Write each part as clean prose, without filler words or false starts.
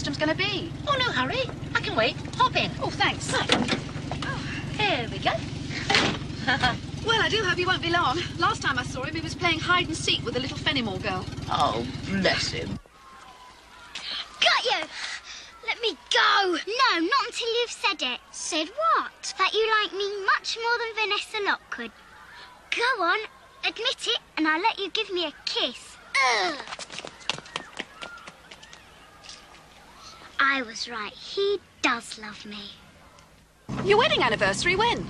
costume's going to be. Oh, no hurry. I can wait. Hop in. Oh, thanks. Right. Oh, here we go. Well, I do hope he won't be long. Last time I saw him, he was playing hide and seek with a little Fenimore girl. Oh, bless him. Got you! Let me go! No, not until you've said it. Said what? That you like me much more than Vanessa Lockwood. Go on, admit it, and I'll let you give me a kiss. Ugh. I was right. He does love me. Your wedding anniversary when?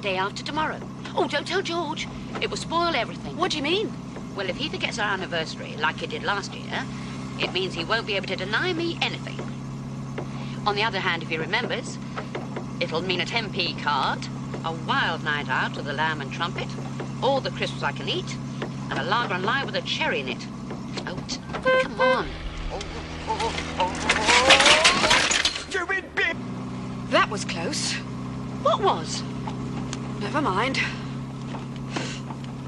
Day after tomorrow. Oh, don't tell George. It will spoil everything. What do you mean? Well, if he forgets our anniversary, like he did last year, it means he won't be able to deny me anything. On the other hand, if he remembers, it'll mean a 10p card, a wild night out with the lamb and trumpet, all the crisps I can eat, and a lager and lye with a cherry in it. Oh, come on. That was close. What was? Never mind.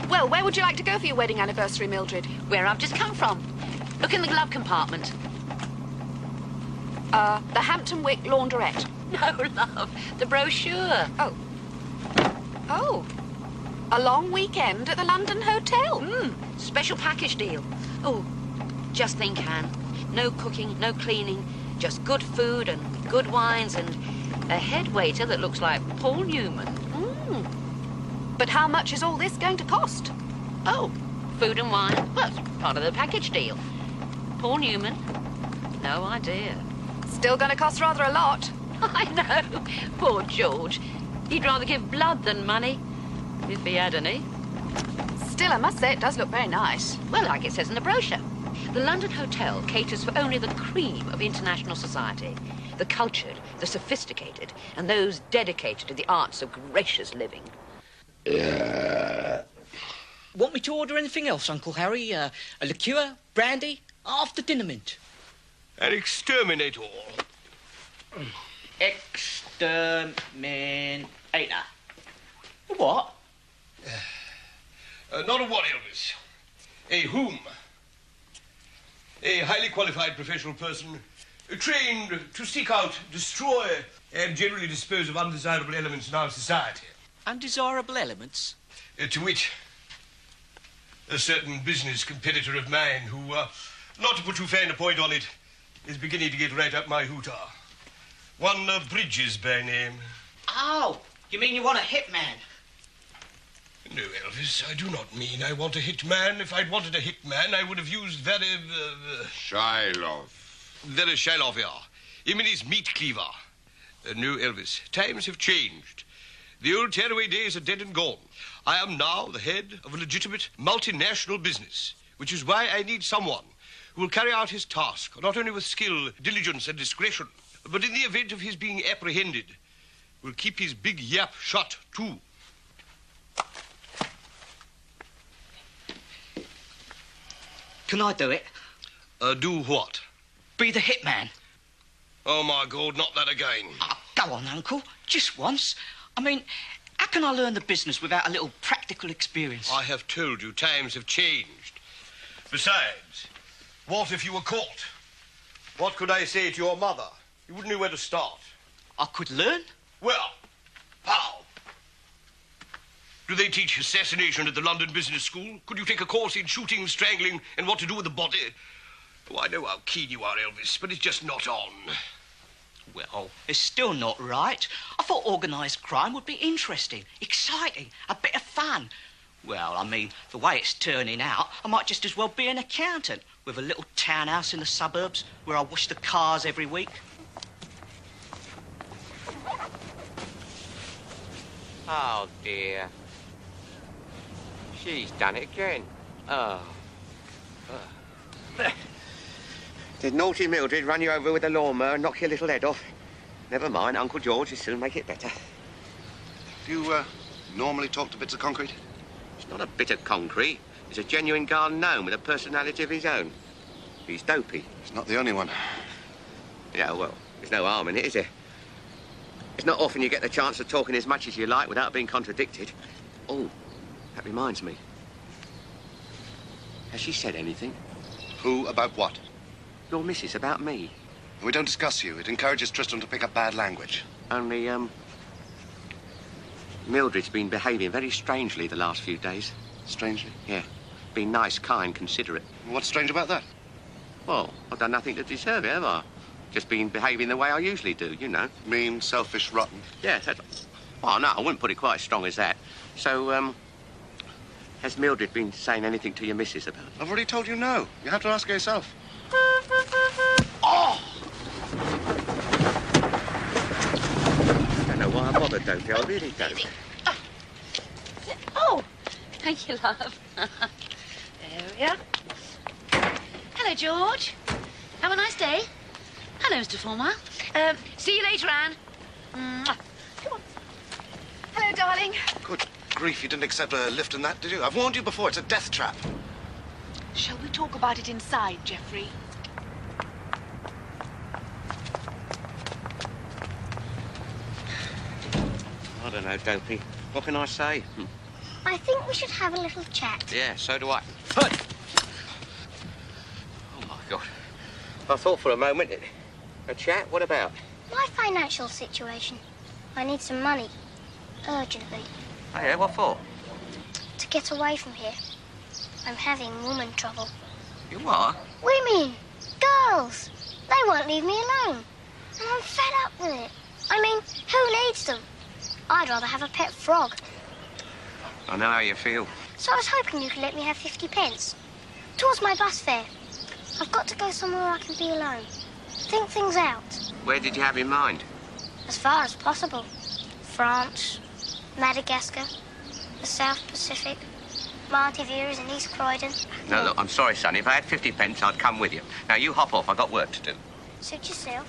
Well, where would you like to go for your wedding anniversary, Mildred? Where I've just come from. Look in the glove compartment. The Hampton Wick Laundrette. No, love. The brochure. Oh. Oh. A long weekend at the London Hotel. Special package deal. Oh, just think, Anne. No cooking, no cleaning. Just good food and good wines and a head waiter that looks like Paul Newman. But how much is all this going to cost? Oh, food and wine. Well, it's part of the package deal. Paul Newman? No idea. Still going to cost rather a lot. I know. Poor George. He'd rather give blood than money, if he had any. Still, I must say it does look very nice. Well, like it says in the brochure. The London Hotel caters for only the cream of international society. The cultured, the sophisticated, and those dedicated to the arts of gracious living. Want me to order anything else, Uncle Harry? A liqueur, brandy, after dinner mint? And exterminate all. Exterminator. What? Not a what, Elvis. A whom? A highly qualified professional person trained to seek out, destroy, and generally dispose of undesirable elements in our society. Undesirable elements? To wit, a certain business competitor of mine who, not to put too fine a point on it, is beginning to get right up my hooter. One Bridges by name. Oh, you mean you want a hitman? No, Elvis, I do not mean I want a hitman. If I'd wanted a hitman, I would have used very... Shiloh. Very Shiloh, yeah. Him and his meat cleaver. No, Elvis, times have changed. The old tearaway days are dead and gone. I am now the head of a legitimate multinational business, which is why I need someone who will carry out his task, not only with skill, diligence, and discretion, but in the event of his being apprehended, will keep his big yap shut, too. Can I do it? Do what? Be the hitman. Oh, my God, not that again. Oh, go on, Uncle. Just once. I mean, how can I learn the business without a little practical experience? I have told you, times have changed. Besides, what if you were caught? What could I say to your mother? You wouldn't know where to start. I could learn? Well, how? Do they teach assassination at the London Business School? Could you take a course in shooting, strangling, and what to do with the body? Oh, I know how keen you are, Elvis, but it's just not on. Well, it's still not right. I thought organised crime would be interesting, exciting, a bit of fun. Well, I mean, the way it's turning out, I might just as well be an accountant with a little townhouse in the suburbs where I wash the cars every week. Oh, dear. She's done it again. Oh. Did naughty Mildred run you over with a lawnmower and knock your little head off? Never mind, Uncle George will soon make it better. Do you, normally talk to bits of concrete? It's not a bit of concrete. It's a genuine garden gnome with a personality of his own. He's dopey. He's not the only one. Yeah, well, there's no harm in it, is there? It's not often you get the chance of talking as much as you like without being contradicted. Oh, that reminds me. Has she said anything? Who about what? Your missus about me. We don't discuss you. It encourages Tristan to pick up bad language. Only, Mildred's been behaving very strangely the last few days. Strangely? Yeah. Been nice, kind, considerate. What's strange about that? Well, I've done nothing to deserve it, have I? Just been behaving the way I usually do, you know. Mean, selfish, rotten. Yeah, that's... Oh, no, I wouldn't put it quite as strong as that. So, has Mildred been saying anything to your missus about it? I've already told you no. You have to ask her yourself. Oh! I don't know why I bothered, Dopey. I really don't. Oh, thank you, love. There we are. Hello, George. Have a nice day. Hello, Mr. Fulmer. See you later, Anne. Mwah. Come on. Hello, darling. Good grief, you didn't accept a lift in that, did you? I've warned you before, it's a death trap. Shall we talk about it inside, Geoffrey? I don't know, Dopey. What can I say? I think we should have a little chat. Yeah, so do I. Oh, my God. I thought for a moment... A chat? What about? My financial situation. I need some money. Urgently. Oh, yeah, what for? To get away from here. I'm having woman trouble. You what? Women! Girls! They won't leave me alone. And I'm fed up with it. I mean, who needs them? I'd rather have a pet frog. I know how you feel. So I was hoping you could let me have 50 pence. Towards my bus fare. I've got to go somewhere I can be alone. Think things out. Where did you have in mind? As far as possible. France, Madagascar, the South Pacific, Maldives and East Croydon. No, look, I'm sorry, son. If I had 50 pence, I'd come with you. Now, you hop off. I've got work to do. Suit yourself.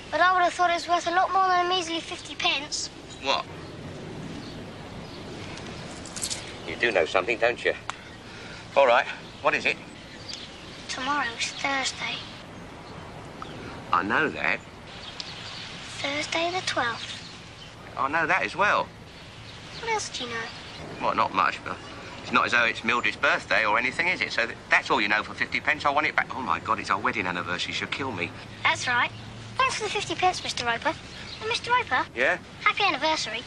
But I would have thought it was worth a lot more than a measly 50 pence. What? You do know something, don't you? All right. What is it? Tomorrow's Thursday. I know that. Thursday the 12th. I know that as well. What else do you know? Well, not much, but it's not as though it's Mildred's birthday or anything, is it? So that's all you know for 50 pence. I want it back. Oh, my God, it's our wedding anniversary. She'll kill me. That's right. Thanks for the 50 pence, Mr. Roper. And Mr. Roper, Yeah? happy anniversary.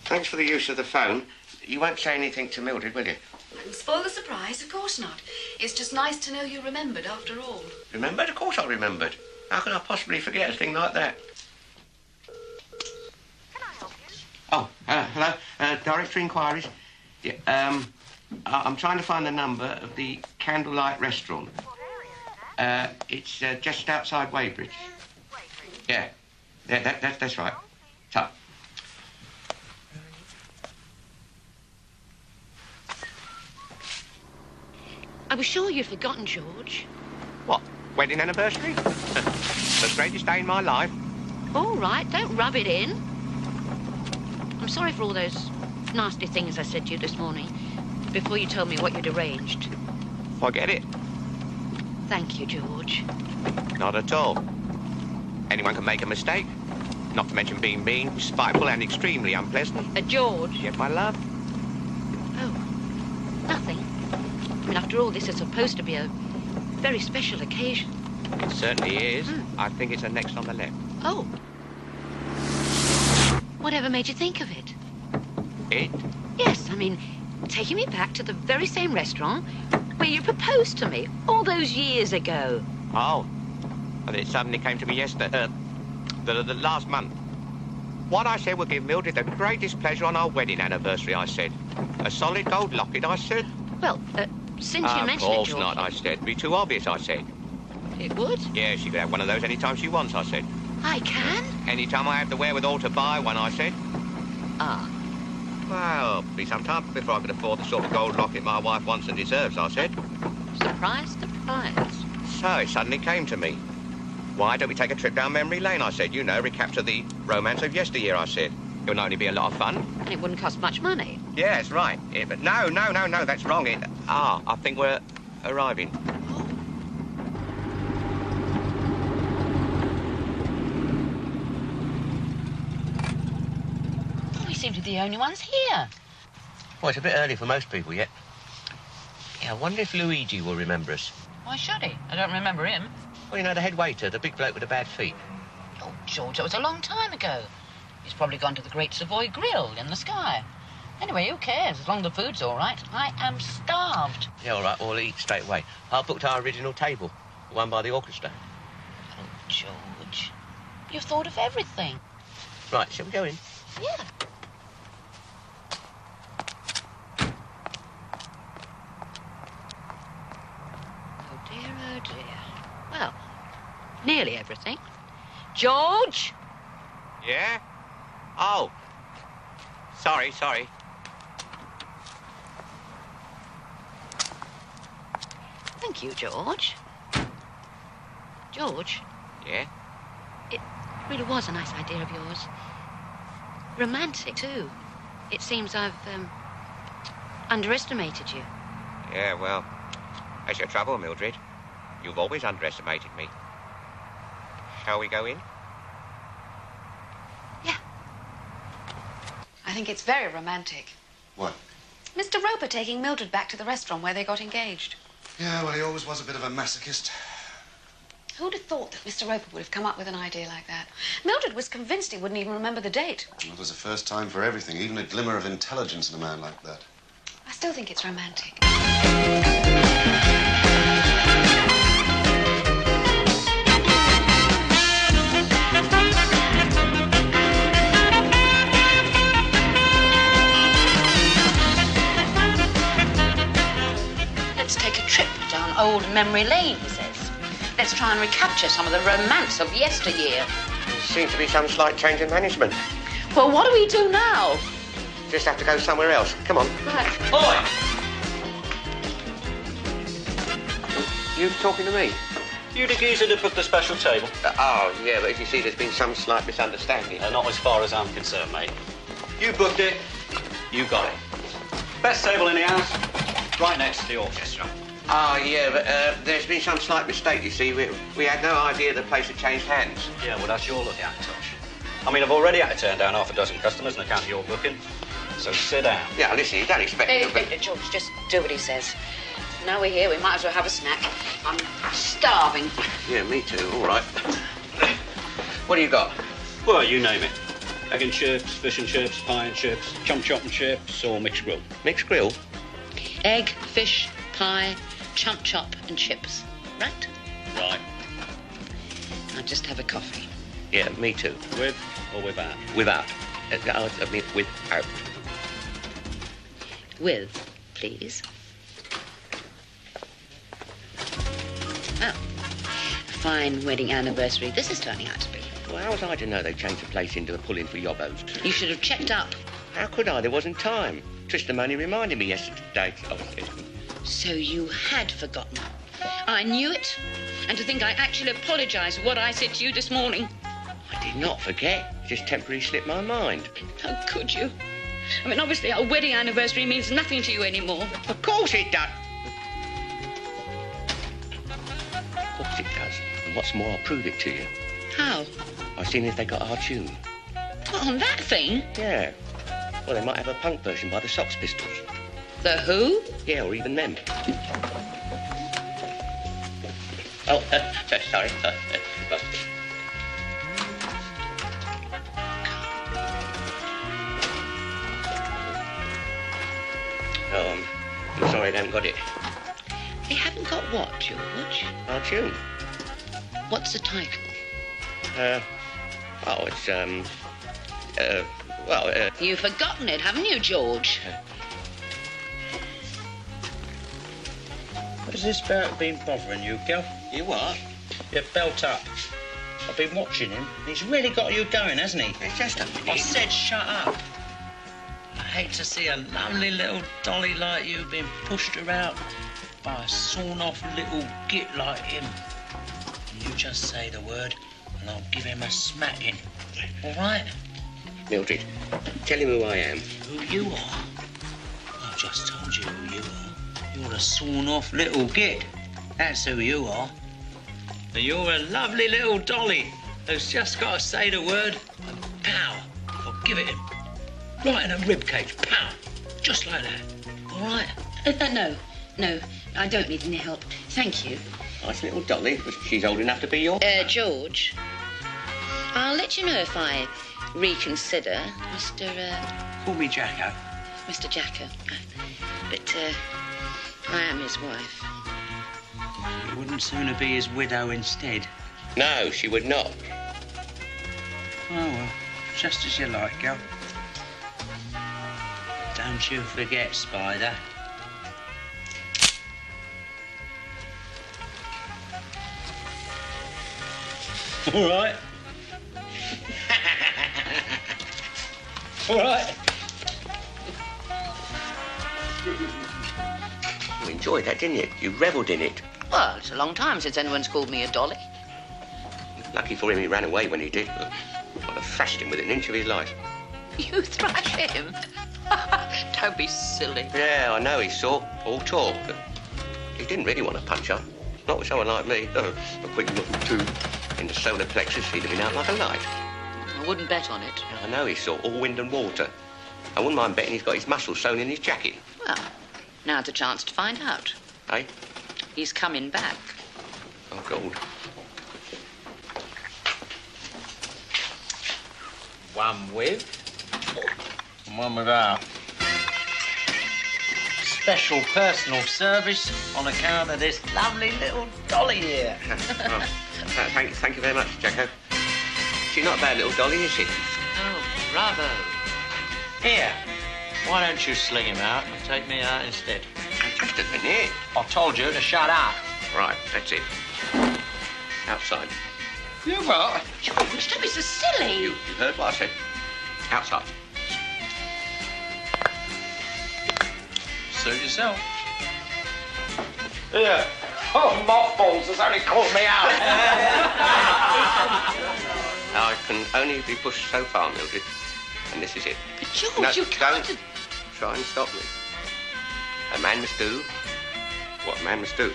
Thanks for the use of the phone. You won't say anything to Mildred, will you? Wouldn't spoil the surprise, of course not. It's just nice to know you remembered after all. Remembered? Of course I remembered. How can I possibly forget a thing like that? Can I help you? Oh, hello. Directory inquiries. Yeah, I'm trying to find the number of the Candlelight Restaurant. What area is that? It's just outside Weybridge. Yeah. Yeah, that's right. So. I was sure you'd forgotten, George. What? Wedding anniversary? The greatest day in my life. All right, don't rub it in. I'm sorry for all those nasty things I said to you this morning before you told me what you'd arranged. Forget it. Thank you, George. Not at all. Anyone can make a mistake. Not to mention being mean, spiteful, and extremely unpleasant. George. Yet, my love. Oh, nothing. I mean, after all, this is supposed to be a very special occasion. It certainly is. I think it's the next on the left. Oh. Whatever made you think of it? It? Yes, I mean, taking me back to the very same restaurant where you proposed to me all those years ago. Oh. And it suddenly came to me yesterday, the last month. What I said would give Mildred the greatest pleasure on our wedding anniversary, I said. A solid gold locket, I said. Well, since you mentioned it, George... Of course not, I said. It'd be too obvious, I said. It would? Yeah, she could have one of those any time she wants, I said. I can? Any time I have the wherewithal to buy one, I said. Ah. Well, it'll be some time before I can afford the sort of gold locket my wife wants and deserves, I said. Surprise, surprise. So it suddenly came to me. Why don't we take a trip down memory lane, I said. You know, recapture the romance of yesteryear, I said. It would only be a lot of fun. And it wouldn't cost much money. Yes, right. Yeah, but no, that's wrong. I think we're arriving. We seem to be the only ones here. Well, it's a bit early for most people yet. Yeah, I wonder if Luigi will remember us. Why should he? I don't remember him. Well, you know, the head waiter, the big bloke with the bad feet. Oh, George, that was a long time ago. He's probably gone to the Great Savoy Grill in the sky. Anyway, who cares, as long as the food's all right? I am starved. Yeah, all right, we'll eat straight away. I booked our original table, the one by the orchestra. Oh, George, you've thought of everything. Right, shall we go in? Yeah. Oh, dear. Well, nearly everything. George? Yeah? Oh. Sorry. Thank you, George. George? Yeah? It really was a nice idea of yours. Romantic, too. It seems I've, underestimated you. Yeah, well, that's your trouble, Mildred. You've always underestimated me. Shall we go in? Yeah. I think it's very romantic. What? Mr. Roper taking Mildred back to the restaurant where they got engaged. Yeah, well, he always was a bit of a masochist. Who'd have thought that Mr. Roper would have come up with an idea like that? Mildred was convinced he wouldn't even remember the date. Well, it was a first time for everything, even a glimmer of intelligence in a man like that. I still think it's romantic. Let's take a trip down old memory lane, he says. Let's try and recapture some of the romance of yesteryear. Seems to be some slight change in management. Well, what do we do now? Just have to go somewhere else. Come on. Right. Oi! You talking to me? You the geezer that booked the special table? Oh, yeah, but as you see, there's been some slight misunderstanding. Not as far as I'm concerned, mate. You booked it, you got it. Best table in the house, right next to the orchestra. Oh, yeah, but there's been some slight mistake, you see. We had no idea the place had changed hands. Yeah, well, that's your lucky act, Tosh. I mean, I've already had to turn down half a dozen customers on account of your booking. So sit down. Yeah, listen, you don't expect me to... George, just do what he says. Now we're here, we might as well have a snack. I'm starving. Yeah, me too. All right. What do you got? Well, you name it. Egg and chips, fish and chips, pie and chips, chump chop and chips, or mixed grill. Mixed grill? Egg, fish, pie, chump chop and chips. Right? Right. I'll just have a coffee. Yeah, me too. With or without? Without. I mean, without. With, please. Oh, fine wedding anniversary this is turning out to be. Well, how was I to know they changed the place into a pull-in for yobbos? You should have checked up. How could I? There wasn't time. Tristan only reminded me yesterday. So you had forgotten. I knew it. And to think I actually apologise for what I said to you this morning. I did not forget. It just temporarily slipped my mind. How could you? I mean, obviously, our wedding anniversary means nothing to you anymore. Of course it does. Of course it does. And what's more, I'll prove it to you. How? I've seen if they got our tune. What, on that thing? Yeah. Well, they might have a punk version by the Sox Pistols. The Who? Yeah, or even them. Oh, sorry. I'm sorry they haven't got it. They haven't got what, George? Our tune. What's the title? You've forgotten it, haven't you, George? What has this about been bothering you, girl? You what? You belt up. I've been watching him. He's really got you going, hasn't he? It's just a minute. I said shut up. I hate to see a lovely little dolly like you being pushed around by a sawn-off little git like him. You just say the word and I'll give him a smacking. All right? Mildred, tell him who I am. Who you are? I've just told you who you are. You're a sawn-off little git. That's who you are. And you're a lovely little dolly who's just got to say the word and pow, I'll give it him. Right in a ribcage, pow, just like that. All right? No, I don't need any help. Thank you. Nice little dolly. She's old enough to be your... George, I'll let you know if I reconsider, Mr. Call me Jacko. Mr. Jacko. But I am his wife. You wouldn't sooner be his widow instead. No, she would not. Oh, well, just as you like, girl. Don't you forget, Spider. All right. All right. You enjoyed that, didn't you? You revelled in it. Well, it's a long time since anyone's called me a dolly. Lucky for him he ran away when he did. I'd have thrashed him within an inch of his life. You thrash him? Don't be silly. Yeah, I know he's sore, all talk, but he didn't really want to punch her. Not with someone like me. A quick look too in the solar plexus, he'd have been out like a light. I wouldn't bet on it. I know he's sore, all wind and water. I wouldn't mind betting he's got his muscles sewn in his jacket. Well, now's a chance to find out. Eh? He's coming back. Oh, God. One with, and one without. Special personal service on account of this lovely little dolly here. Thank you very much, Jacko. She's not a bad little dolly, is she? Oh, bravo. Here, why don't you sling him out and take me out instead? Just a minute. I told you to shut up. Right, that's it. Outside. You what? George, don't be so silly. You heard what I said. Outside. Suit yourself. Here. Oh, mothballs has only called me out. I can only be pushed so far, Mildred. And this is it. But George, No, you can't... don't try and stop me. A man must do what a man must do.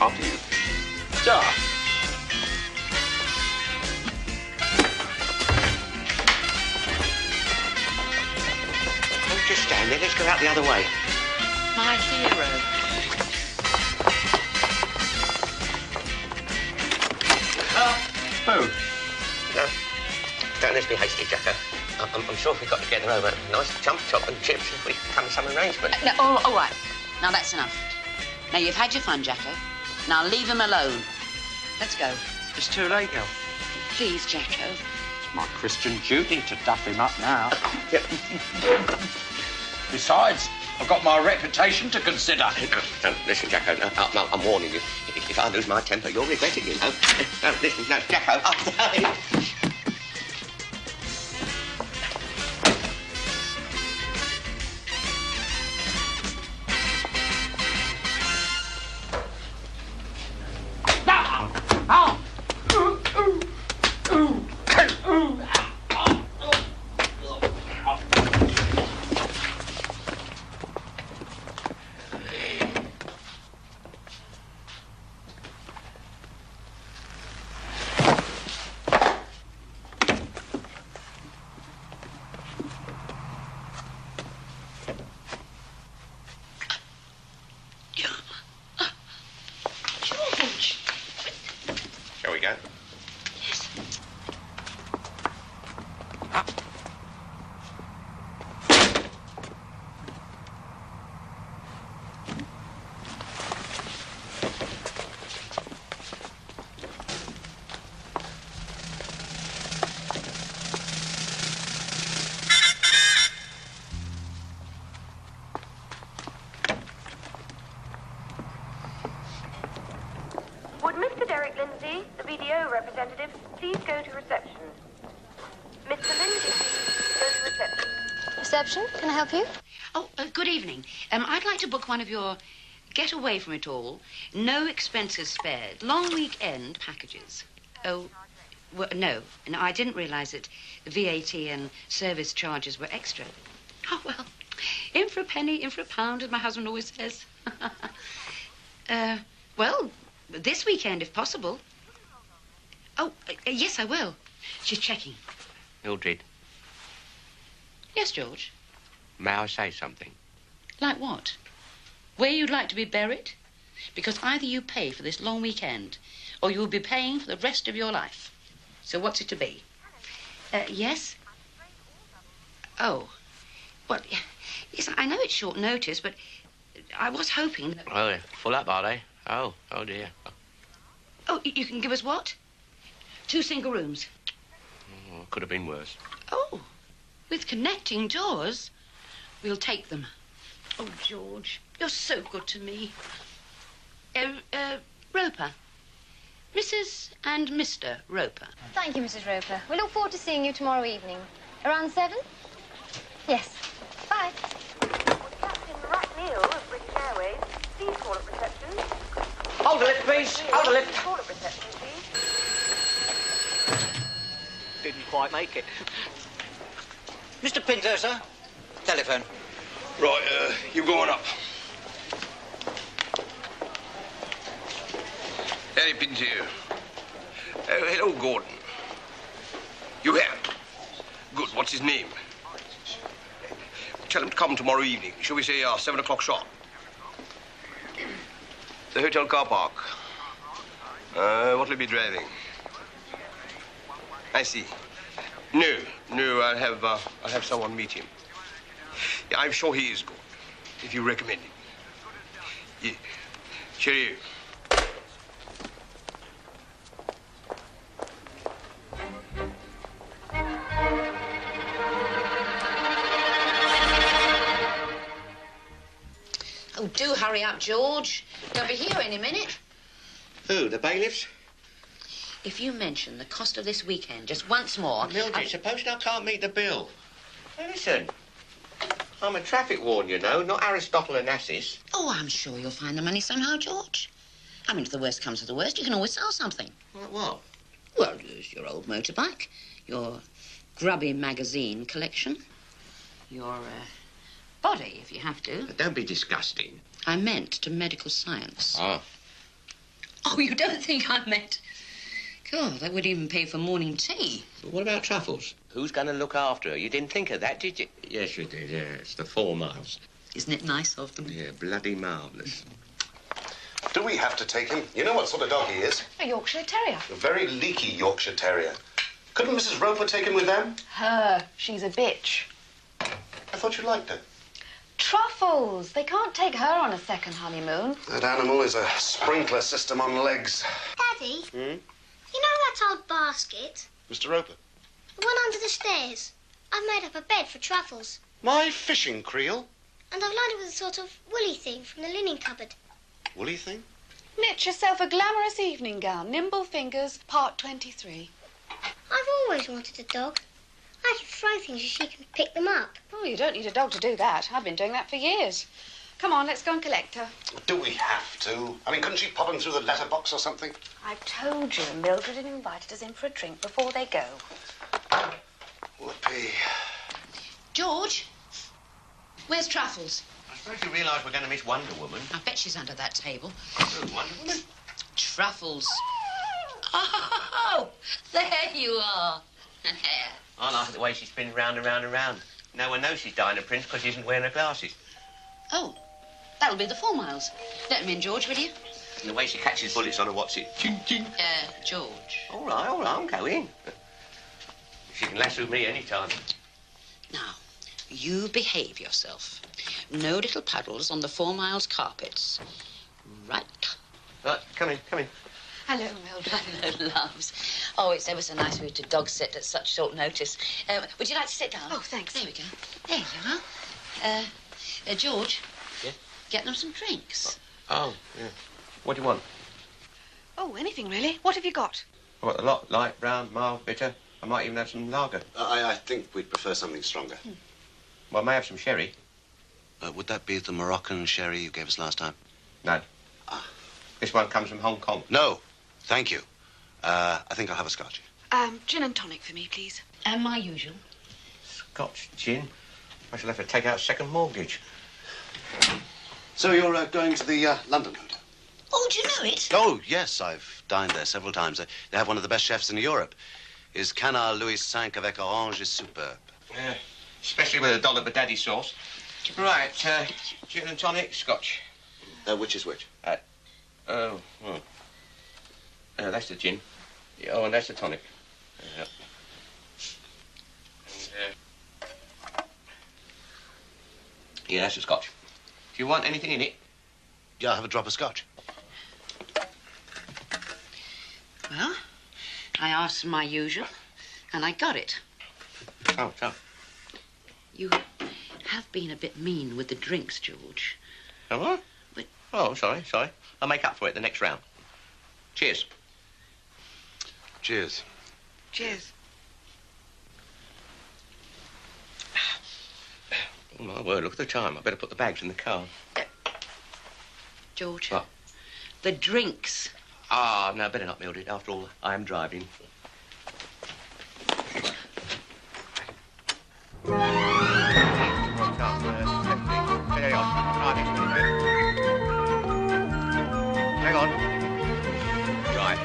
After you. Sir. Don't just stand there. Let's go out the other way. My hero. Who? No, don't let's be hasty, Jacko. I'm sure if we got together over a nice jump chop and chips, we could come to some arrangement. No, all right. Now, that's enough. Now, you've had your fun, Jacko. Now, leave him alone. Let's go. It's too late, girl. Please, Jacko. It's my Christian duty to duff him up now. Yep. Besides, I've got my reputation to consider. No, listen, Jacko. No, I'm warning you. If I lose my temper, you'll regret it, you know. No, listen, no, Jacko. Shall we go? Yes. Would Mr. Derek Lindsay, the BDO representative, please go to reception? Mr. Lindsay, please go to reception. Reception? Can I help you? Oh, good evening. I'd like to book one of your Get away from it all. No expenses spared. Long weekend packages. Oh, well, no, I didn't realise that VAT and service charges were extra. Oh, well, in for a penny, in for a pound, as my husband always says. Well, this weekend, if possible. Oh, yes, I will. She's checking. Mildred, Yes, George. may I say something? Like what? Where you'd like to be buried? Because either you pay for this long weekend, or you will be paying for the rest of your life. So what's it to be? Yes? Oh. Well, yes, I know it's short notice, but I was hoping that... Oh, they're full up, are they? Oh dear. Oh, you can give us what? 2 single rooms. Oh, could have been worse. Oh, with connecting doors? We'll take them. Oh, George, you're so good to me. Roper. Mrs. and Mr. Roper. Thank you, Mrs. Roper. We look forward to seeing you tomorrow evening. Around 7? Yes. Bye. Captain Rackneil of British Airways. Please call at reception. Hold the lift, please. Hold the lift. Call at reception, please. Didn't quite make it. Mr. Pinto, sir. Telephone. Right, you going up. Harry Pinto. Oh, hello, Gordon. You have? Good. What's his name? Tell him to come tomorrow evening. Shall we say 7 o'clock sharp? The hotel car park. What'll he be driving? I see. No, I'll have someone meet him. Yeah, I'm sure he is good, if you recommend him. Yeah. Cheerio. Oh, do hurry up, George. They'll be here any minute. Who, the bailiffs? If you mention the cost of this weekend just once more... Mildred, supposing I can't meet the bill? Hey, listen, I'm a traffic warden, you know, not Aristotle Onassis. Oh, I'm sure you'll find the money somehow, George. I mean, if the worst comes to the worst, you can always sell something. Like what? Well, use your old motorbike, your grubby magazine collection, your body, if you have to. But don't be disgusting. I meant to medical science. Oh. Oh, you don't think I meant... God, that would even pay for morning tea. But what about Truffles? Who's going to look after her? You didn't think of that, did you? Yes, you did, yeah. It's the 4 miles. Isn't it nice of them? Yeah, bloody marvellous. Do we have to take him? You know what sort of dog he is? A Yorkshire Terrier. A very leaky Yorkshire Terrier. Couldn't Mrs. Roper take him with them? Her. She's a bitch. I thought you liked her. Truffles. They can't take her on a second honeymoon. That animal is a sprinkler system on legs. Daddy, you know that old basket? Mr. Roper. The one under the stairs. I've made up a bed for Truffles. My fishing creel. And I've lined it with a sort of woolly thing from the linen cupboard. Woolly thing? Knit yourself a glamorous evening gown. Nimble Fingers, part 23. I've always wanted a dog. I can throw things and she can pick them up. Oh, you don't need a dog to do that. I've been doing that for years. Come on, let's go and collect her. Do we have to? I mean, couldn't she pop him through the letterbox or something? I've told you Mildred had invited us in for a drink before they go. Whoopee. George, where's Truffles? I suppose you realise we're going to miss Wonder Woman. I bet she's under that table. Oh, Wonder Woman? Truffles. Oh, there you are. I like the way she spins round and round and round. No one knows she's Diana Prince because she isn't wearing her glasses. Oh, that'll be the 4 miles. Let him in, George, will you? And the way she catches bullets on her, what's it? Ching, ching. George. All right, I'm going. She can lasso me any time. Now, you behave yourself. No little puddles on the 4 miles carpets. Right. Right, come in. Hello, Mildred. Hello, loves. Oh, it's ever so nice of you to dog sit at such short notice. Would you like to sit down? Oh, thanks. There we go. There you are. George. Yeah? Get them some drinks. Oh, yeah. What do you want? Oh, anything, really. What have you got? What, a lot? Light, brown, mild, bitter? I might even have some lager. I think we'd prefer something stronger. Well, I may have some sherry. Would that be the Moroccan sherry you gave us last time? No. This one comes from Hong Kong. No, thank you. I think I'll have a scotch. Gin and tonic for me, please. And my usual. Scotch gin? I shall have to take out a second mortgage. So you're going to the London Hotel? Oh, do you know it? Oh, yes, I've dined there several times. They have one of the best chefs in Europe. His Canard Louis V avec orange is superb. Yeah, especially with a dollop of daddy sauce. Right, gin and tonic, scotch. Which is which? That's the gin. Yeah, oh, and that's the tonic. Yeah, that's the scotch. Do you want anything in it? Yeah, I'll have a drop of scotch. Well, I asked for my usual, and I got it. Oh, so. You have been a bit mean with the drinks, George. Oh, what? But... Oh, sorry. I'll make up for it the next round. Cheers. Cheers. Cheers. Oh, my word, look at the time. I better put the bags in the car. George. What? The drinks. Ah, no, better not, Mildred. After all, I am driving. Hang on. Right.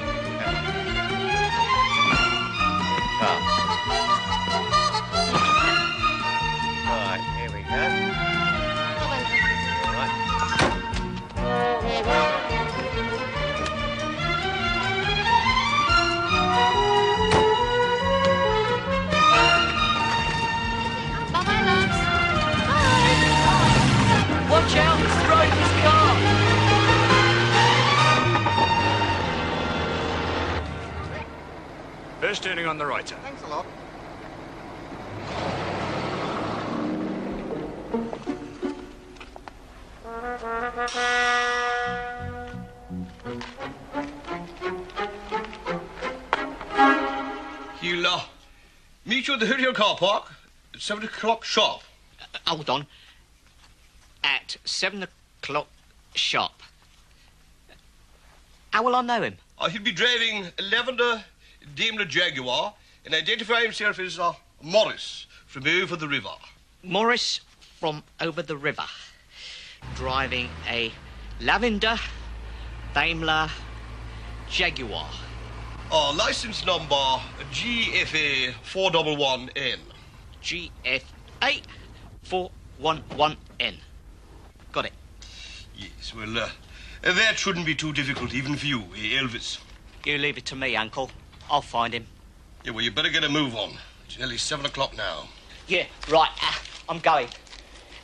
Right, here we go. Bye-bye, loves. Bye. Watch out, it's right in his car. First turning on the right. Thanks a lot. He'll meet you at the hotel car park at 7 o'clock sharp. Hold on. At 7 o'clock sharp. How will I know him? He'll be driving a lavender Daimler Jaguar and identify himself as Morris from over the river. Morris from over the river. Driving a lavender Daimler Jaguar. License number GFA 411N. GFA 411N. Got it. Yes, well, that shouldn't be too difficult even for you, Elvis? You leave it to me, Uncle. I'll find him. Yeah, well, you better get a move on. It's nearly 7 o'clock now. Yeah, right. I'm going.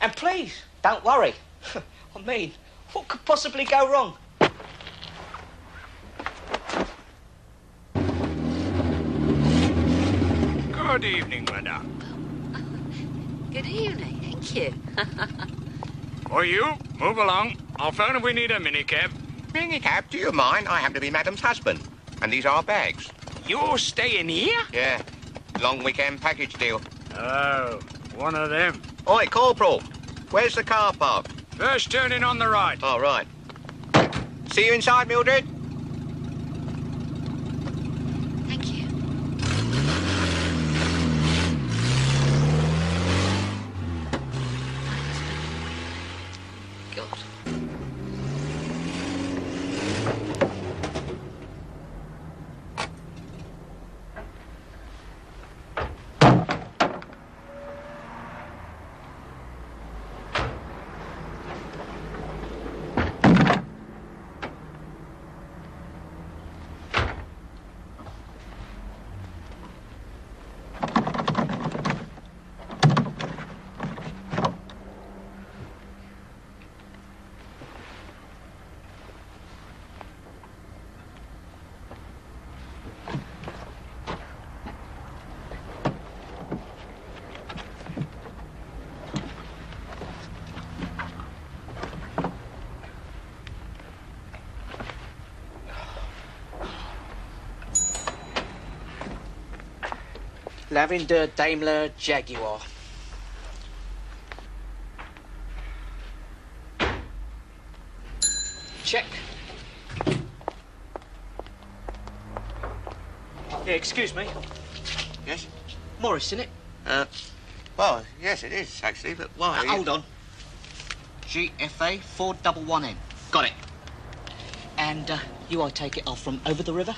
And please, don't worry. I mean, what could possibly go wrong? Good evening, madame. Good evening. Thank you. Or you, move along. I'll phone if we need a minicab. Minicab, do you mind? I happen to be Madam's husband. And these are bags. You're staying here? Yeah. Long weekend package deal. Oh, one of them. Oi, Corporal. Where's the car park? First turning on the right. Oh, right. See you inside, Mildred. Thank you. God. Lavender Daimler Jaguar. check. Yeah, excuse me. Yes? Morris, isn't it? Well, yes, it is, actually, but why? Hold on. GFA 411N. Got it. And you, I take it, are from over the river?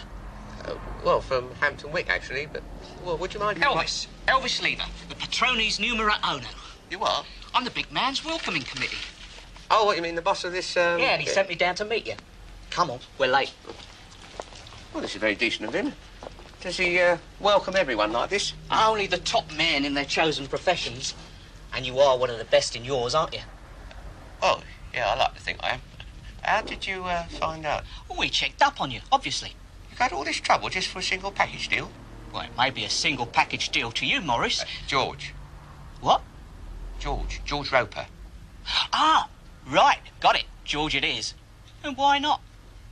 Well, from Hampton Wick, actually, but... Well, would you mind... Elvis. Elvis Lever, the Patronis numero uno. You are? I'm the big man's welcoming committee. Oh, what, you mean the boss of this, Yeah, and he sent me down to meet you. Come on, we're late. Well, this is very decent of him. Does he, welcome everyone like this? Only the top men in their chosen professions. And you are one of the best in yours, aren't you? Oh, yeah, I like to think I am. How did you, find out? Well, we checked up on you, obviously. You had all this trouble just for a single package deal? Well, it may be a single package deal to you, Morris. George. What? George Roper. Ah, right, got it. George it is. And why not?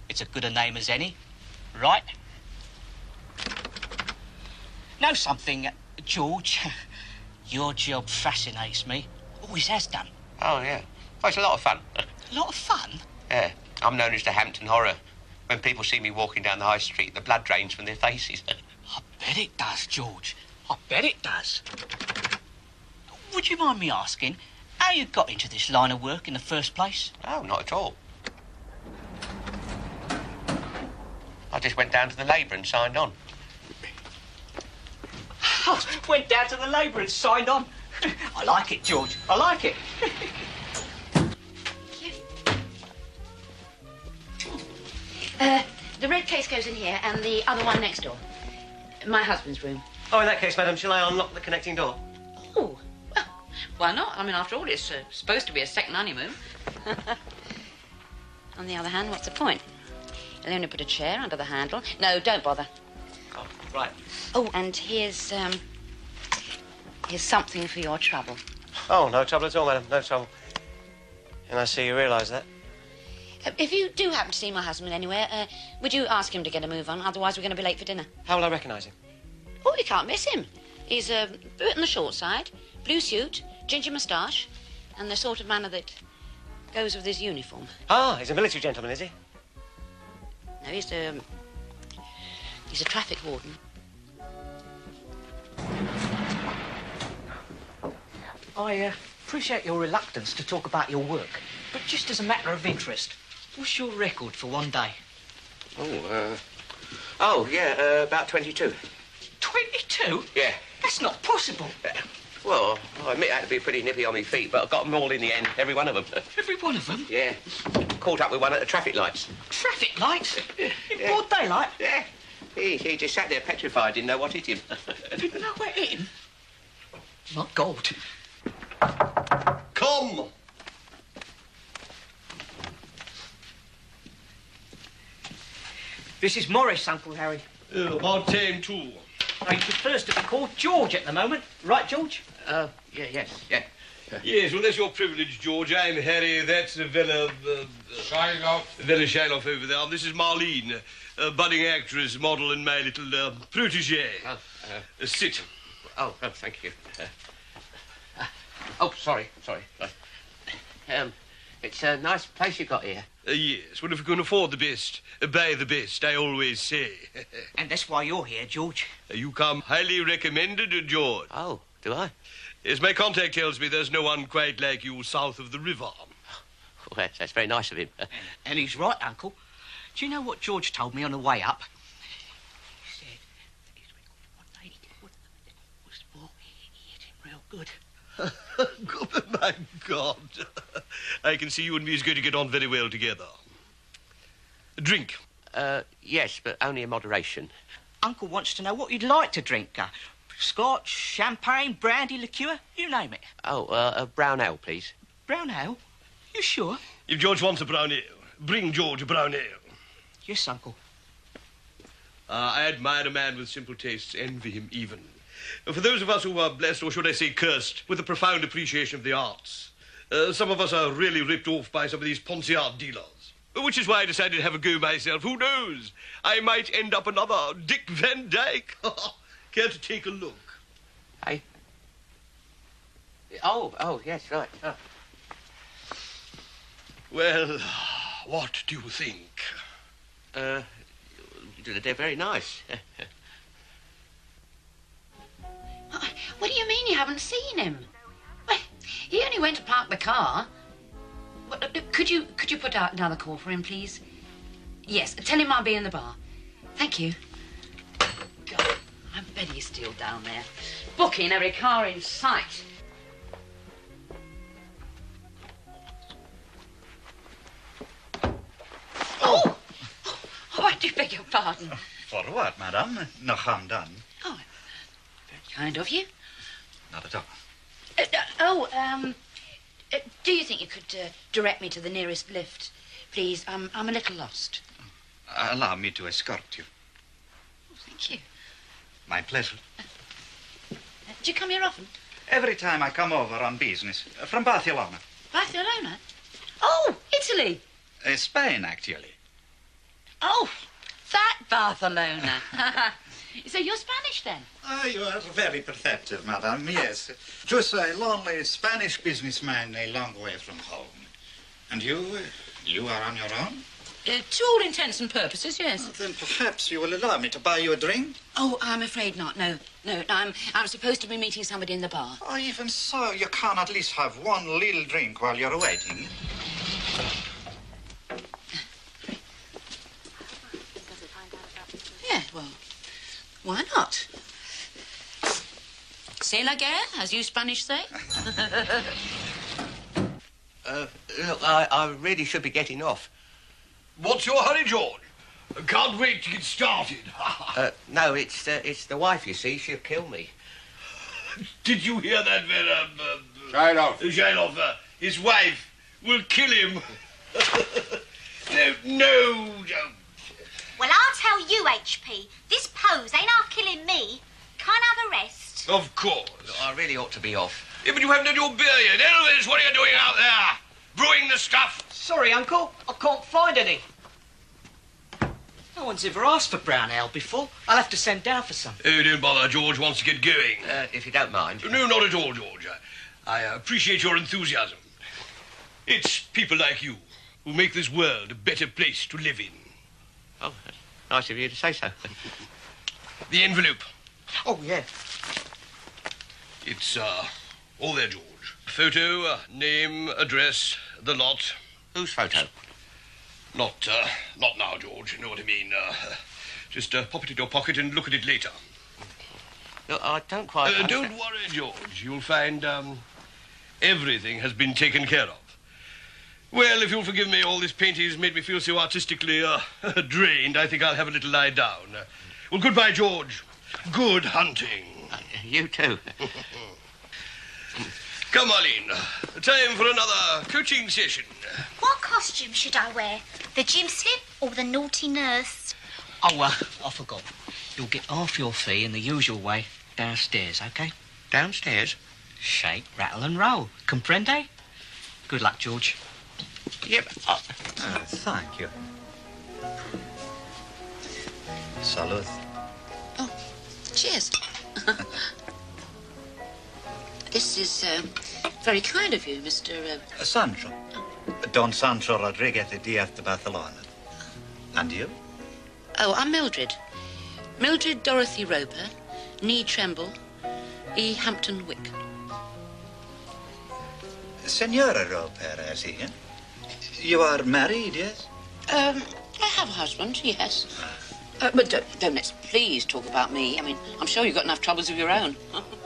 It's a good a name as any, right? Know something, George? Your job fascinates me. Always has done. Oh, yeah. Well, it's a lot of fun. A lot of fun? Yeah. I'm known as the Hampton Horror. When people see me walking down the high street, the blood drains from their faces. I bet it does, George. I bet it does. Would you mind me asking how you got into this line of work in the first place? Oh, not at all. I just went down to the Labour and signed on. Went down to the Labour and signed on. I like it, George. I like it. The red case goes in here and the other one next door. My husband's room. Oh, in that case, madam, shall I unlock the connecting door? Oh, well, why not? I mean, after all, it's supposed to be a second honeymoon. On the other hand, what's the point? You'll only put a chair under the handle. No, don't bother. Oh, right. Oh, and here's something for your trouble. Oh, no trouble at all, madam, no trouble. And I see you realise that. If you do happen to see my husband anywhere, would you ask him to get a move on? Otherwise, we're going to be late for dinner. How will I recognise him? Oh, you can't miss him. He's a bit on the short side, blue suit, ginger moustache, and the sort of manner that goes with his uniform. Ah, he's a military gentleman, is he? No, he's a traffic warden. I appreciate your reluctance to talk about your work, but just as a matter of interest, what's your record for one day? About 22. 22? Yeah. That's not possible. Well, I admit I had to be pretty nippy on my feet, but I got them all in the end, every one of them. Every one of them? Yeah. Caught up with one at the traffic lights. Traffic lights? In broad daylight? Yeah. He just sat there petrified, didn't know what hit him. Didn't know what hit him? My God. Come! This is Morris, Uncle Harry. About 10 too. He prefers to be called George at the moment. Right, George? Yeah. Yes, well, that's your privilege, George. I'm Harry. That's Vella... Shiloff over there. This is Marlene, budding actress, model, and my little protégé. Sit. Oh, thank you. Sorry. It's a nice place you've got here. Yes, well, if you can afford the best, buy the best, I always say. And that's why you're here, George. You come highly recommended, George. Oh, do I? Yes, my contact tells me there's no one quite like you south of the river. Well, that's very nice of him. And he's right, Uncle. Do you know what George told me on the way up? He said, one lady was more, he hit him real good. Oh, my God. I can see you and me is going to get on very well together. Drink. Yes, but only in moderation. Uncle wants to know what you'd like to drink. Scotch, champagne, brandy, liqueur, you name it. Oh, a brown ale, please. Brown ale? You sure? If George wants a brown ale, bring George a brown ale. Yes, Uncle. I admire a man with simple tastes, envy him even. For those of us who are blessed, or should I say cursed, with a profound appreciation of the arts, some of us are really ripped off by some of these Ponziart dealers. Which is why I decided to have a go myself. Who knows? I might end up another Dick Van Dyke. Care to take a look? Hey? Oh, yes, right. Oh. Well, what do you think? They're very nice. What do you mean you haven't seen him? Well, he only went to park the car. Could you put out another call for him, please? Yes, tell him I'll be in the bar. Thank you. God, I bet he's still down there, booking every car in sight. Oh, I do beg your pardon. For what, madame? No harm done. Oh, very kind of you. Not at all. Do you think you could direct me to the nearest lift, please? I'm a little lost. Allow me to escort you. Oh, thank you. My pleasure. Do you come here often? Every time I come over on business. From Barcelona. Barcelona? Oh, Italy. Spain, actually. Oh, that Barcelona. So you're Spanish, then? You are very perceptive, madame, yes. Just a lonely Spanish businessman a long way from home. And you are on your own? To all intents and purposes, yes. Well, then perhaps you will allow me to buy you a drink? Oh, I'm afraid not. No. I'm supposed to be meeting somebody in the bar. Oh, even so, you can at least have one little drink while you're waiting. Yeah, well, why not? C'est la guerre, as you Spanish say. Look, I really should be getting off. What's your hurry, George? I can't wait to get started. No, it's the wife, you see. She'll kill me. Did you hear that, Vera? Shiloh. His wife will kill him. No, don't. Well, I'll tell you, HP, this pose ain't half killing me. Can't have a rest. Of course. I really ought to be off. Yeah, but you haven't had your beer yet. Elvis, what are you doing out there? Brewing the stuff? Sorry, Uncle. I can't find any. No one's ever asked for brown ale before. I'll have to send down for some. Oh, don't bother. George wants to get going. If you don't mind. No, not at all, George. I appreciate your enthusiasm. It's people like you who make this world a better place to live in. Oh, that's nice of you to say so. The envelope. Oh, yeah. It's, all there, George. Photo, name, address, the lot. Whose photo? Not now, George. You know what I mean. Just pop it in your pocket and look at it later. Look, I don't quite understand. Don't worry, George. You'll find, everything has been taken care of. Well, if you'll forgive me, all this painting has made me feel so artistically, drained, I think I'll have a little lie down. Well, goodbye, George. Good hunting. You too. Come, Arlene. Time for another coaching session. What costume should I wear? The gym slip or the naughty nurse? Oh, I forgot. You'll get half your fee in the usual way downstairs, OK? Downstairs? Shake, rattle and roll. Comprende? Good luck, George. Yep. Thank you. Salud. Oh, cheers. This is very kind of you, Mr. Sancho. Don Sancho Rodriguez de Diaz de Barcelona. And you? Oh, I'm Mildred. Mildred Dorothy Roper, nee Tremble, E. Hampton Wick. Senora Roper, I see. You are married, yes? I have a husband, yes. But don't let's please talk about me. I mean, I'm sure you've got enough troubles of your own.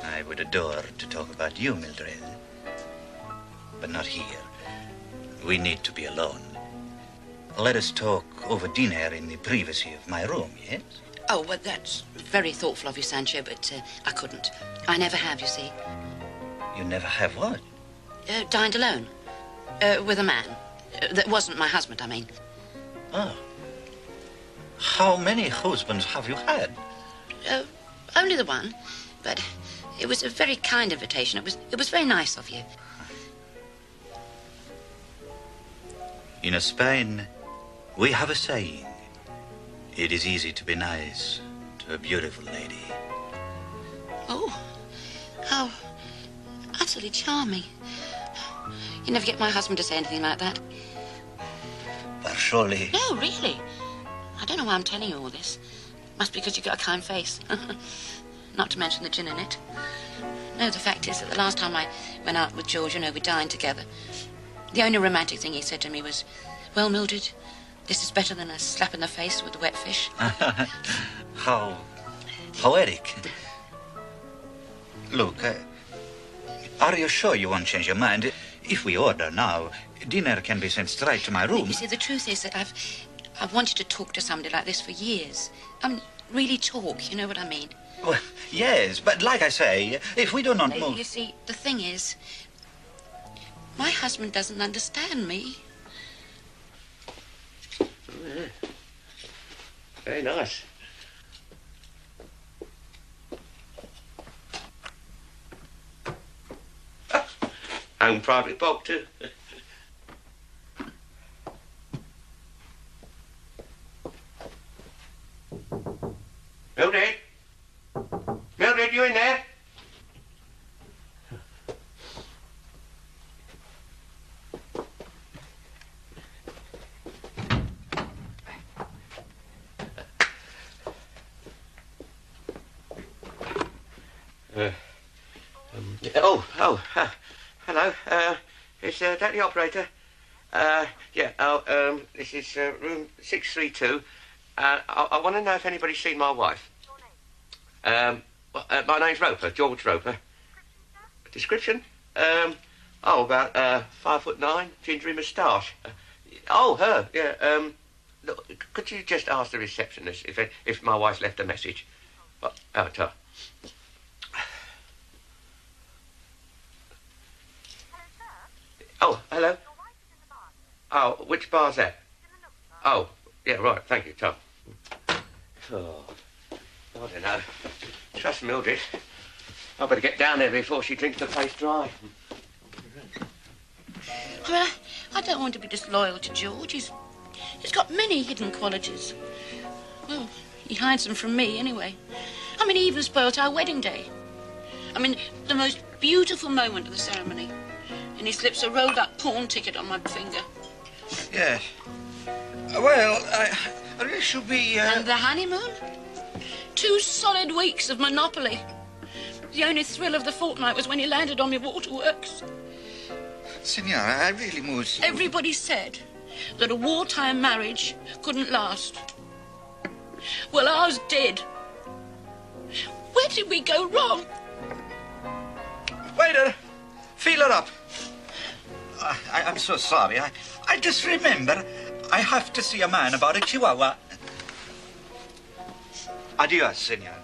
I would adore to talk about you, Mildred. But not here. We need to be alone. Let us talk over dinner in the privacy of my room, yes? Oh, well, that's very thoughtful of you, Sancho, but I couldn't. I never have, you see. You never have what? Dined alone. With a man. That wasn't my husband, I mean. Oh. How many husbands have you had? Only the one. But it was a very kind invitation. It was very nice of you. In Spain, we have a saying. It is easy to be nice to a beautiful lady. Oh, how utterly charming. You never get my husband to say anything like that. surely... No, really. I don't know why I'm telling you all this. Must be because you've got a kind face. Not to mention the gin in it. No, the fact is that the last time I went out with George, you know, we dined together. The only romantic thing he said to me was, "Well, Mildred, this is better than a slap in the face with a wet fish." How poetic. Look, are you sure you won't change your mind? If we order now, dinner can be sent straight to my room. You see, the truth is that I've wanted to talk to somebody like this for years. Really talk, you know what I mean? Well, yes, but like I say, if we do not move... You see, the thing is, my husband doesn't understand me. Oh, yeah. Very nice. Own private bog, too. Mildred? Mildred, you in there? Hello. Is that the operator? This is room 632. I want to know if anybody's seen my wife. My name's Roper, George Roper. Description? About 5'9", gingery moustache. Her. Yeah. Look, could you just ask the receptionist if my wife's left a message? Ta. Oh, hello. Oh, which bar's that? Oh, yeah, right. Thank you, Tom. Oh, I don't know. Trust Mildred. I better get down there before she drinks the place dry. I don't want to be disloyal to George. He's got many hidden qualities. Well, he hides them from me anyway. He even spoilt our wedding day. The most beautiful moment of the ceremony. And he slips a rolled-up pawn ticket on my finger. Yes. Well, I really should be... And the honeymoon? 2 solid weeks of Monopoly. The only thrill of the fortnight was when he landed on my waterworks. Signora, I really must... Everybody said that a wartime marriage couldn't last. Well, ours did. Where did we go wrong? Waiter, fill her up. I'm so sorry. I just remember I have to see a man about a chihuahua. Adios, senor.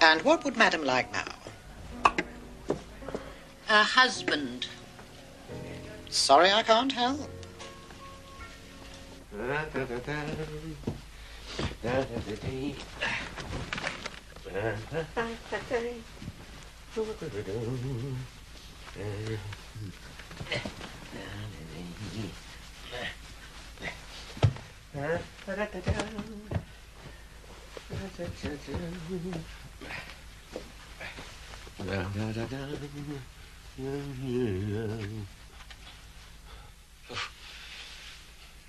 And what would Madam like now? A husband. Sorry I can't help.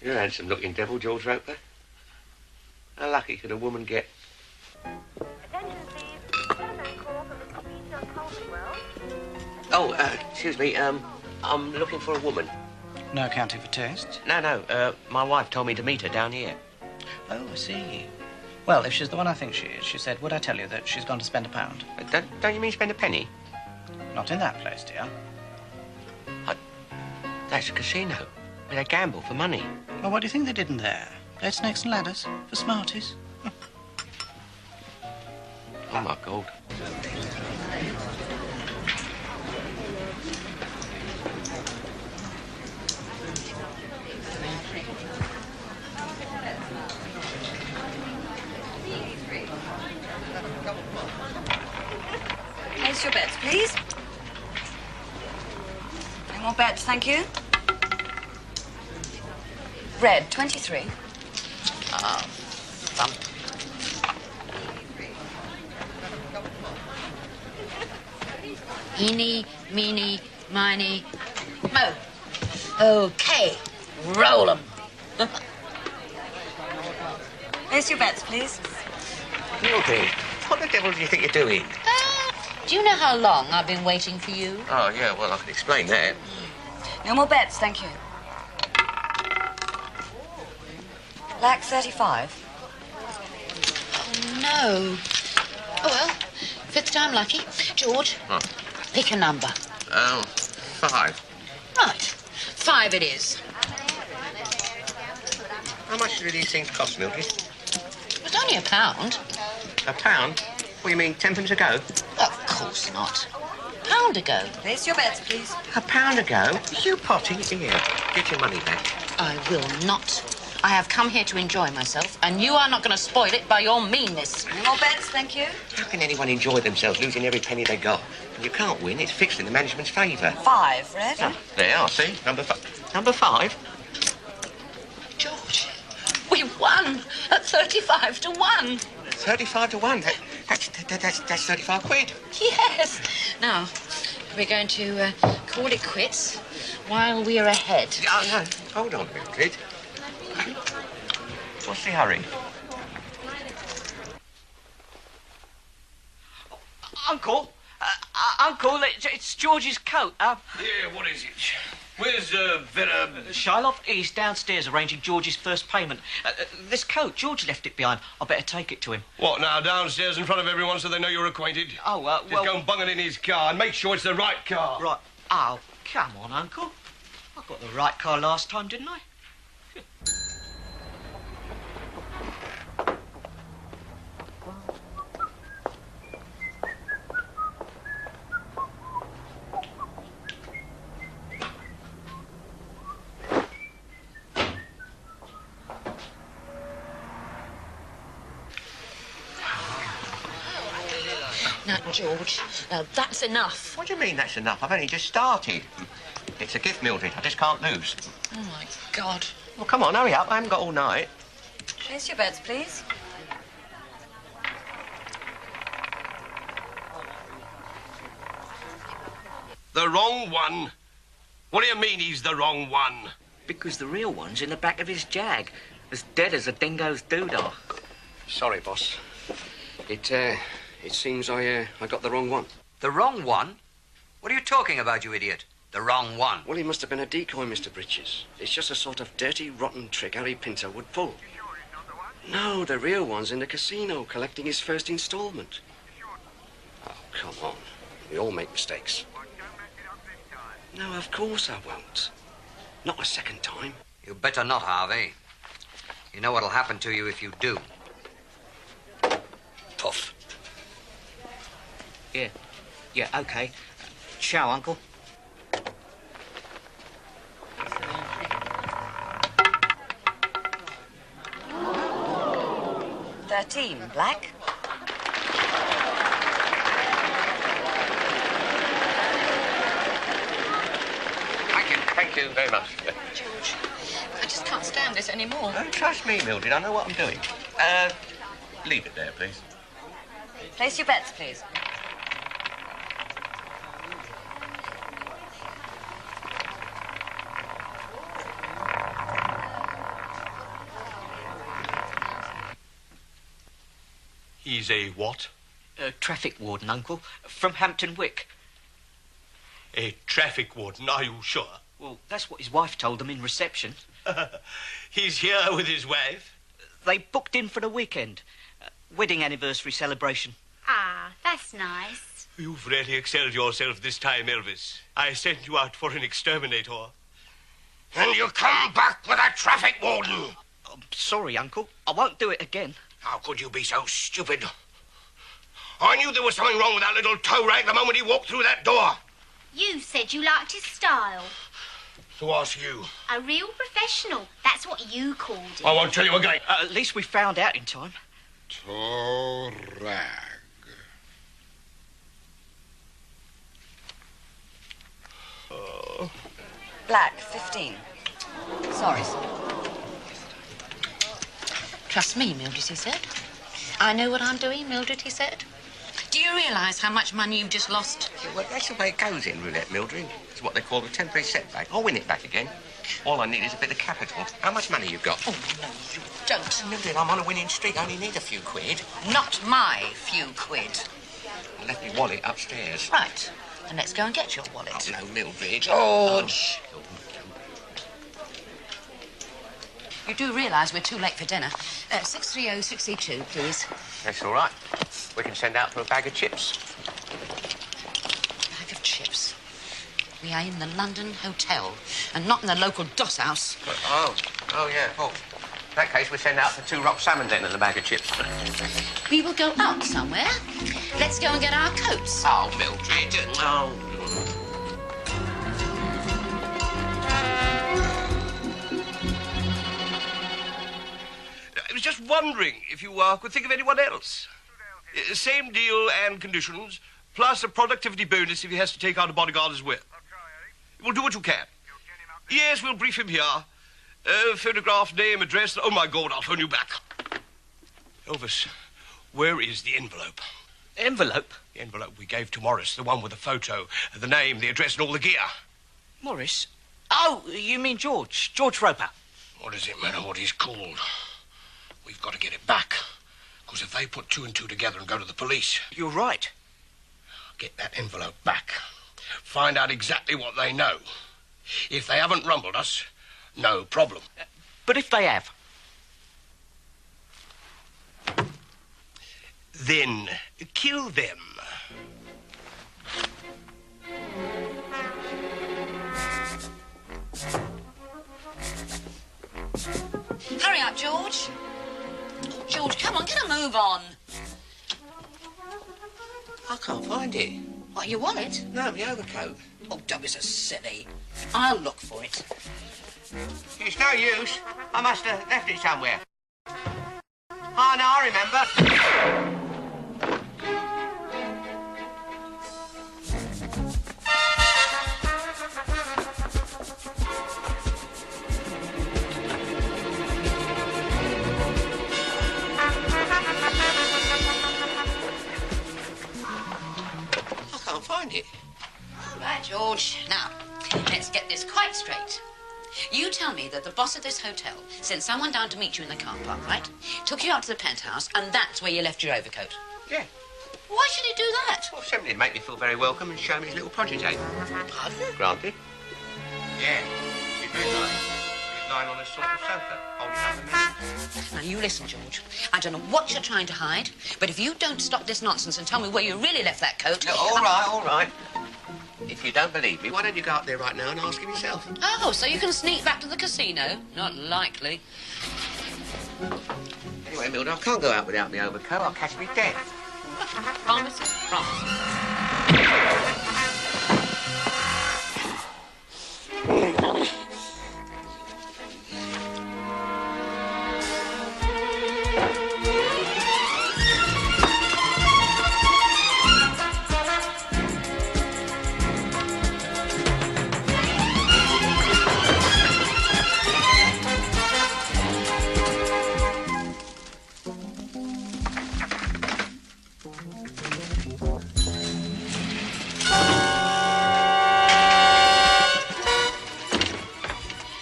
You're a handsome-looking devil, George Roper. How lucky could a woman get? Attention, please. Telephone call from Mr. Peter Frazer Jones. Oh, excuse me. I'm looking for a woman. No accounting for taste? No. My wife told me to meet her down here. Oh, I see. Well, if she's the one I think she is, she said, would I tell you that she's gone to spend £1? Don't you mean spend a penny? Not in that place, dear. That's a casino, where they gamble for money. Well, what do you think they did in there? Played snakes and ladders for smarties. Oh, my God. Place your bets, please. No more bets, thank you. Red, 23. Thump. Eeny, meeny, miny, mo. Okay. Roll 'em. Place your bets, please. Mildred, what the devil do you think you're doing? Do you know how long I've been waiting for you? Oh, yeah, well, I can explain that. No more bets, thank you. Black 35. Oh, no. Oh, well, fifth time lucky. George, pick a number. 5. Right. 5 it is. How much do these things cost, Mildred? It's only £1. A pound? What, you mean 10 pence a go? Of course not. £1 a go. Place your bets, please. A pound a go? You potty? Here, get your money back. I will not. I have come here to enjoy myself, and you are not going to spoil it by your meanness. No more bets, thank you. How can anyone enjoy themselves losing every penny they got? When you can't win, it's fixed in the management's favour. 5, Red. Oh, there are, see? Number 5. Number 5? George, we won at 35 to 1. 35 to 1? That's 35 quid. Yes. Now, we're going to call it quits while we're ahead. Oh, no. Hold on, Mildred. What's the hurry? Uncle? Uncle, it's George's coat. Yeah, what is it? Where's Vera... Shylock? He's downstairs arranging George's first payment. This coat, George left it behind. I better take it to him. What, now, downstairs in front of everyone so they know you're acquainted? Oh, well... Just go and bung it in his car and make sure it's the right car. Right. Oh, come on, Uncle. I got the right car last time, didn't I? Now, George, now that's enough. What do you mean that's enough? I've only just started. It's a gift, Mildred. I just can't lose. Oh, my God. Well, come on, hurry up. I haven't got all night. Place your bets, please. The wrong one? What do you mean he's the wrong one? Because the real one's in the back of his Jag, as dead as a dingo's doodah. Sorry, boss. It seems I got the wrong one. The wrong one? What are you talking about, you idiot? The wrong one. Well, he must have been a decoy, Mr. Bridges. It's just a sort of dirty, rotten trick Harry Pinto would pull. No, the real one's in the casino collecting his first installment. Oh, come on. We all make mistakes. No, of course I won't. Not a second time. You better not, Harvey. You know what'll happen to you if you do. Puff. Yeah, OK. Ciao, Uncle. $13, Black. Thank you very much. George, I just can't stand this anymore. Don't trust me, Mildred. I know what I'm doing. Leave it there, please. Place your bets, please. He's a what? Traffic warden, Uncle, from Hampton Wick. A traffic warden, are you sure? Well, that's what his wife told them in reception. He's here with his wife? They booked in for the weekend. Wedding anniversary celebration. Ah, that's nice. You've really excelled yourself this time, Elvis. I sent you out for an exterminator. And you come back with a traffic warden! I'm sorry, Uncle. I won't do it again. How could you be so stupid? I knew there was something wrong with that little toe rag the moment he walked through that door. You said you liked his style. So ask you. A real professional. That's what you called it. I won't tell you again. At least we found out in time. Toe rag. Black, 15. Sorry, sir. Trust me, Mildred, he said. I know what I'm doing, Mildred, he said. Do you realise how much money you've just lost? Yeah, well, that's the way it goes in roulette, Mildred. It's what they call a temporary setback. I'll win it back again. All I need is a bit of capital. How much money you got? Oh, no, you don't. Mildred, I'm on a winning streak. I only need a few quid. Not my few quid. I left my wallet upstairs. Right. Then let's go and get your wallet. Oh, no, Mildred. George! You do realise we're too late for dinner. 63062, please. That's all right. We can send out for a bag of chips. Bag of chips. We are in the London Hotel and not in the local doss house. Oh, yeah. Oh, in that case, we send out for 2 rock salmon then and a bag of chips. We will go out somewhere. Let's go and get our coats. Oh, Mildred. Oh. I was just wondering if you could think of anyone else. Same deal and conditions, plus a productivity bonus if he has to take out a bodyguard as well. We'll do what you can. Yes, we'll brief him here. Photograph, name, address. Oh, my God, I'll phone you back. Elvis, where is the envelope? Envelope? The envelope we gave to Morris, the one with the photo, the name, the address, and all the gear. Morris? Oh, you mean George? George Roper. What does it matter what he's called? We've got to get it back. Because if they put 2 and 2 together and go to the police... You're right. Get that envelope back. Find out exactly what they know. If they haven't rumbled us, no problem. But if they have? Then kill them. Hurry up, George. George, come on, get a move on. I can't find it. What, your wallet? No, my overcoat. Oh, don't be so silly. I'll look for it. It's no use. I must have left it somewhere. Oh, no, I remember. Find it. All right, George. Now, let's get this quite straight. You tell me that the boss of this hotel sent someone down to meet you in the car park, right? Took you out to the penthouse, and that's where you left your overcoat. Yeah. Why should he do that? Well, simply to make me feel very welcome and show me his little protege. Pardon? Granted. Yeah. She's very nice. She's lying on a sort of sofa, holding up a minute. Now, you listen, George. I don't know what you're trying to hide, but if you don't stop this nonsense and tell me where you really left that coat... No, all right. If you don't believe me, why don't you go up there right now and ask him yourself? Oh, so you can sneak back to the casino? Not likely. Anyway, Mildred, I can't go out without my overcoat. I'll catch me dead. Promise?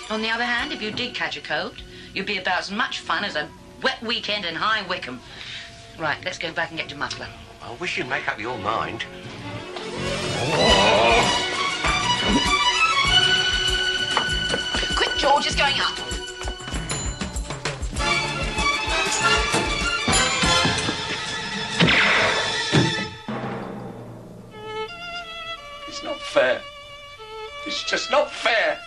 On the other hand, if you did catch a cold, you'd be about as much fun as a wet weekend in High Wycombe. Right, let's go back and get your muffler. I wish you'd make up your mind. Quick, George, it's going up. It's not fair. It's just not fair.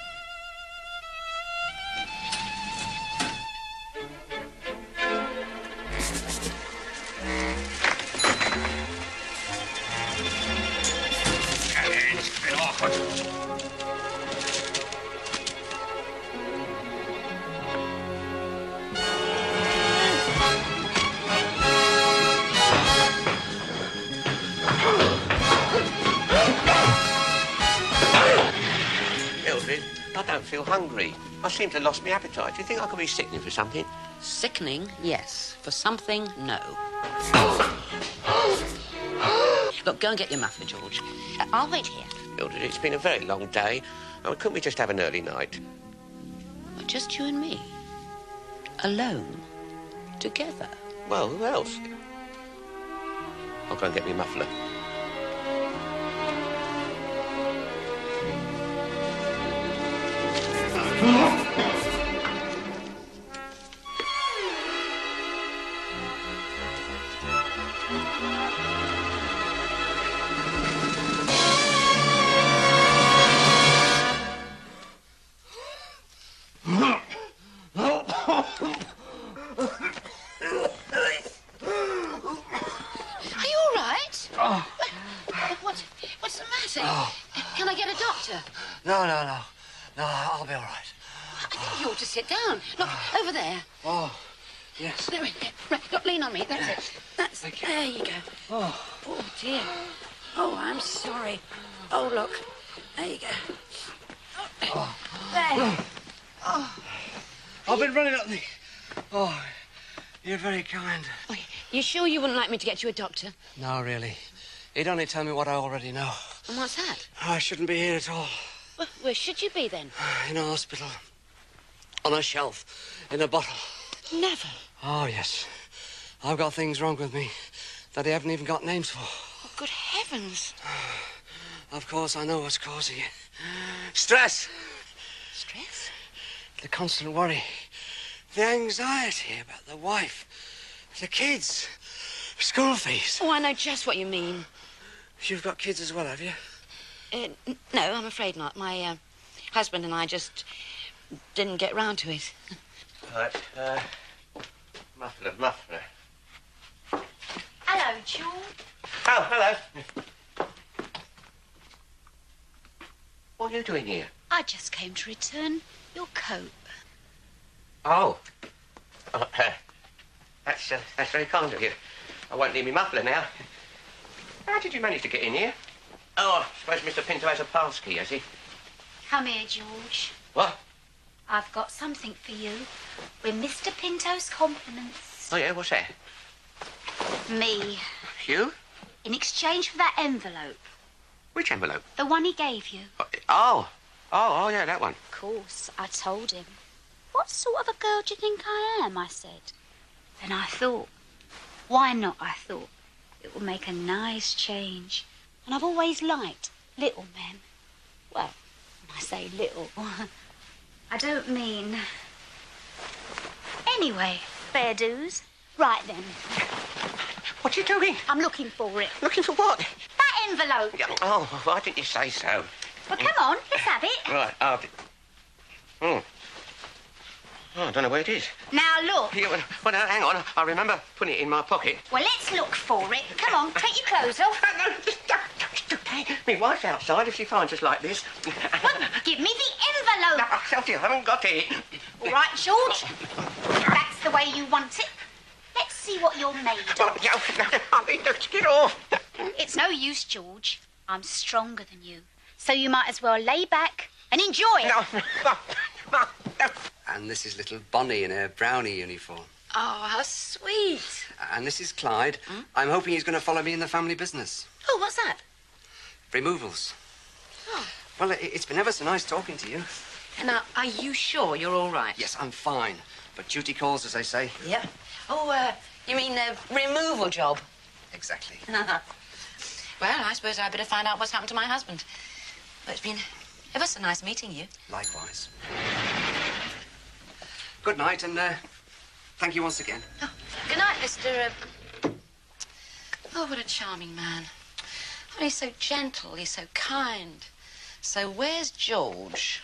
I don't feel hungry. I seem to have lost my appetite. Do you think I could be sickening for something? Sickening, yes. For something, no. Look, go and get your muffler, George. I'll wait here. Mildred, it's been a very long day. Oh, couldn't we just have an early night? What, just you and me? Alone? Together? Well, who else? I'll go and get me a muffler. No, I'll be all right. I think you ought to sit down. Look, over there. Oh, yes. There we go. Right, look, lean on me. That's it. That's it. There you go. Oh, dear. Oh, I'm sorry. Oh, look. There you go. Oh, there. Oh. I've been running up the... Oh, you're very kind. Oh, you sure you wouldn't like me to get you a doctor? No, really. He'd only tell me what I already know. And what's that? I shouldn't be here at all. Well, where should you be, then? In a hospital. On a shelf. In a bottle. Never. Oh, yes. I've got things wrong with me that they haven't even got names for. Oh, good heavens. Of course, I know what's causing it. Stress. Stress? The constant worry. The anxiety about the wife. The kids. School fees. Oh, I know just what you mean. You've got kids as well, have you? No, I'm afraid not. My husband and I just didn't get round to it. Right, muffler. Hello, George. Oh, hello. What are you doing here? I just came to return your coat. Oh. That's very kind of you. I won't need me muffler now. How did you manage to get in here? Oh, I suppose Mr. Pinto has a pass key, has he? Come here, George. What? I've got something for you. With Mr. Pinto's compliments. Oh, yeah, what's that? Me. You? In exchange for that envelope. Which envelope? The one he gave you. Oh, yeah, that one. Of course, I told him. What sort of a girl do you think I am, I said. Then I thought, why not, I thought. It will make a nice change. And I've always liked little men. Well, when I say little, I don't mean... Anyway, fair dues. Right then. What are you doing? I'm looking for it. Looking for what? That envelope. Oh, why didn't you say so? Well, come on, let's have it. Right, Oh, I don't know where it is. Now, look. Yeah, well, now, hang on. I remember putting it in my pocket. Well, let's look for it. Come on, take your clothes off. No, it's okay. My wife's outside if she finds us like this. Well, give me the envelope. No, I told you, I haven't got it. All right, George. That's the way you want it. Let's see what you're made of. No, I need to get off. It's no use, George. I'm stronger than you. So you might as well lay back and enjoy it. No. And this is little Bonnie in her brownie uniform. Oh, how sweet. And this is Clyde. I'm hoping he's going to follow me in the family business. Oh, what's that? Removals. Oh. Well, it's been ever so nice talking to you. Now, are you sure you're all right? Yes, I'm fine. But duty calls, as they say. Yeah. Oh, you mean a removal job? Exactly. Well, I suppose I'd better find out what's happened to my husband. But it's been ever so nice meeting you. Likewise. Good night, and thank you once again. Oh, good night, Mr. Oh, what a charming man. Oh, he's so gentle, he's so kind. So where's George?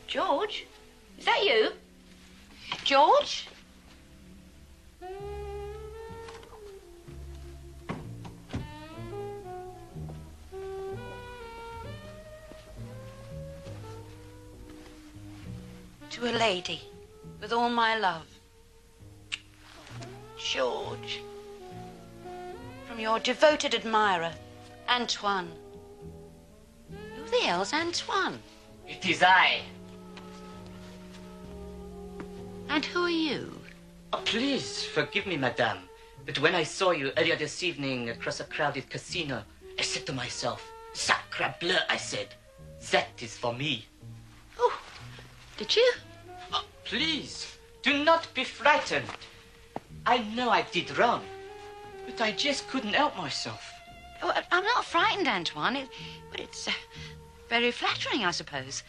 George? Is that you? George? To a lady, with all my love. George. From From your devoted admirer, Antoine. Who the hell's Antoine? It is I. And who are you? Oh, please, forgive me, madame. But when I saw you earlier this evening across a crowded casino, I said to myself, Sacre bleu, I said, that is for me. Oh, did you? Oh, please, do not be frightened. I know I did wrong, but I just couldn't help myself. Oh, I'm not frightened, Antoine, but it's very flattering, I suppose.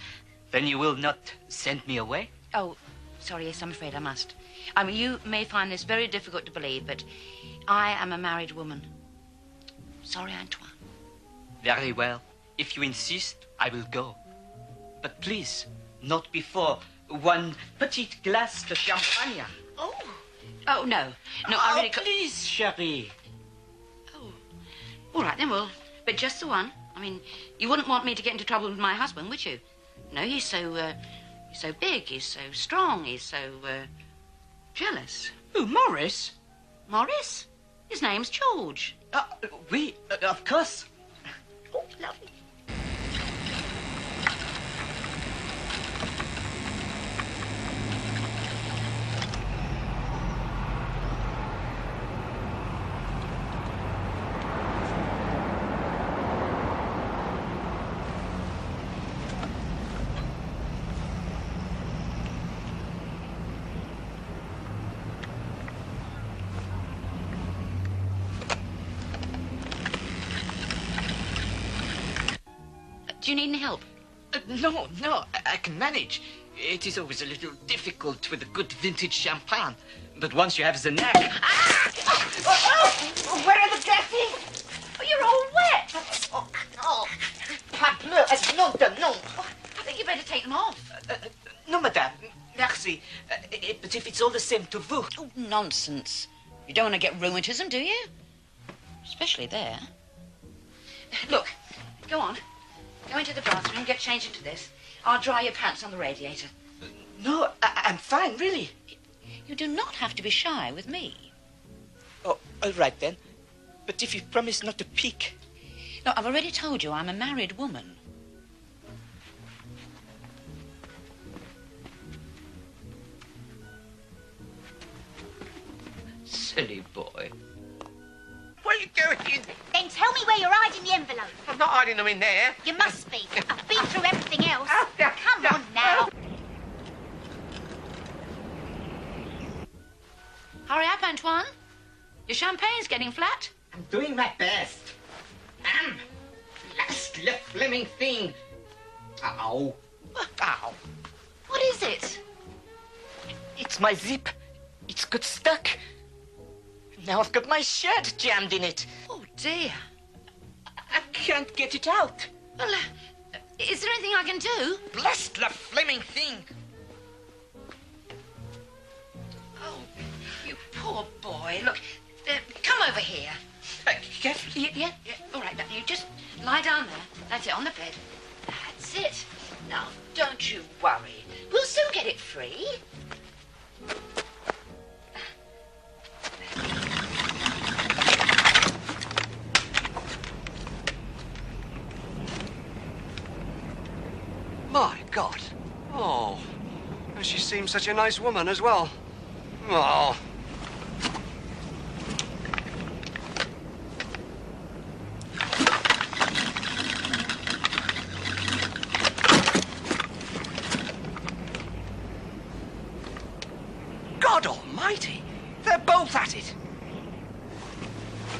Then you will not send me away? Oh, sorry, yes, I'm afraid I must. I mean, you may find this very difficult to believe, but I am a married woman. Sorry, Antoine. Very well. If you insist, I will go. But please, not before one petite glace de champagne. Oh. Oh, no. No, I really... please, chérie. Oh. All right, then, well, but just the one. I mean, you wouldn't want me to get into trouble with my husband, would you? No, he's so big, he's so strong, he's so, jealous. Who, Morris? Morris? His name's George. Oui, of course. Oh, lovely. Do you need any help? No, I can manage. It is always a little difficult with a good vintage champagne. But once you have the knack... Where are the dresses? Oh, you're all wet. Oh, parbleu, no. I think you better take them off. No, madame. Merci. But if it's all the same to vous... Oh, nonsense. You don't want to get rheumatism, do you? Especially there. Look, go on. Go into the bathroom, get changed into this. I'll dry your pants on the radiator. No, I'm fine, really. You do not have to be shy with me. Oh, all right, then. But if you promise not to peek... No, I've already told you I'm a married woman. Silly boy. What are you doing? Then tell me where you're hiding the envelope. I'm not hiding them in there. You must be. I've been through everything else. Come on now. Hurry up, Antoine. Your champagne's getting flat. I'm doing my best. Last flaming thing. Ow. Ow. What is it? It's my zip. It's got stuck. Now I've got my shirt jammed in it. Oh, dear. I can't get it out. Well, is there anything I can do? Blast the flaming thing. Oh, you poor boy. Look, come over here. Carefully. Yeah. All right, now, you just lie down there. That's it, on the bed. That's it. Now, don't you worry. We'll soon get it free. My God. Oh. And she seems such a nice woman as well. Oh. God almighty. They're both at it.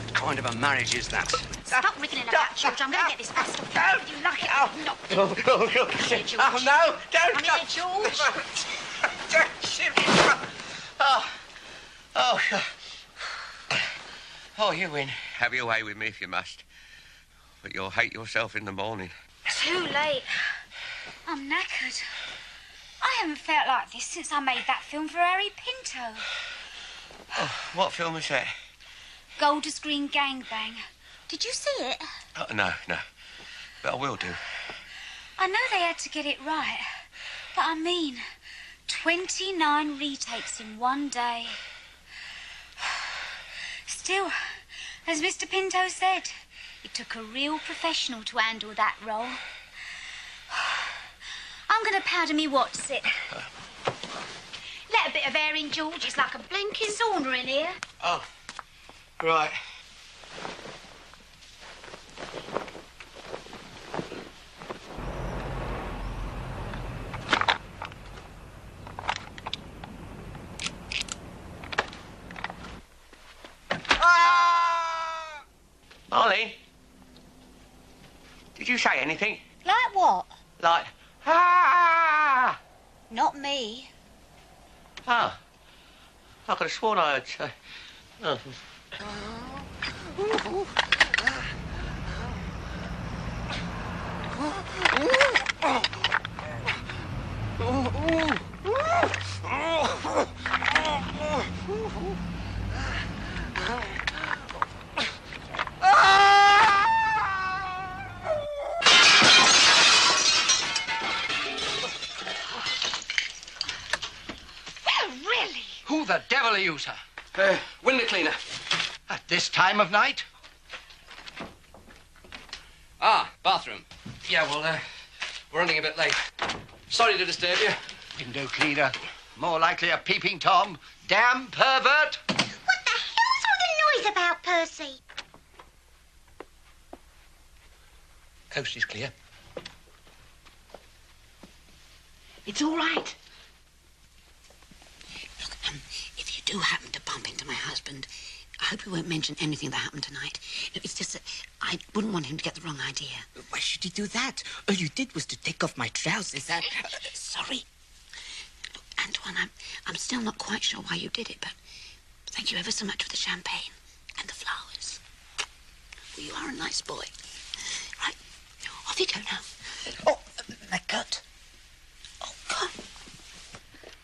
What kind of a marriage is that? Stop wriggling about, George. I'm going to get this bastard. You like it or not. Oh, no, don't. Come here, George. Oh, you win. Have your way with me if you must. But you'll hate yourself in the morning. Too late. I'm knackered. I haven't felt like this since I made that film for Harry Pinto. Oh, what film is that? Golders Green Gangbang. Did you see it? Oh, no. But I will do. I know they had to get it right. But I mean, 29 retakes in one day. Still, As Mr. Pinto said, it took a real professional to handle that role. I'm going to powder me what's-it. Let a bit of air in, George. It's like a blinking sauna in here. Oh, right. Marlene? Did you say anything? Like what? Like, ah! Not me. Ah. I could have sworn I heard say. Oh. Who the devil are you, sir? Window cleaner. At this time of night? Ah, bathroom. Yeah, well, we're running a bit late. Sorry to disturb you. Window cleaner. More likely a peeping Tom. Damn pervert! What the hell's all the noise about, Percy? Coast is clear. It's all right. If you do happen to bump into my husband, I hope you won't mention anything that happened tonight. No, it's just that I wouldn't want him to get the wrong idea. Why should he do that? All you did was to take off my trousers. Sorry. Look, Antoine, I'm still not quite sure why you did it, but thank you ever so much for the champagne and the flowers. Well, you are a nice boy. Right, off you go now. Oh, my coat. Oh, God.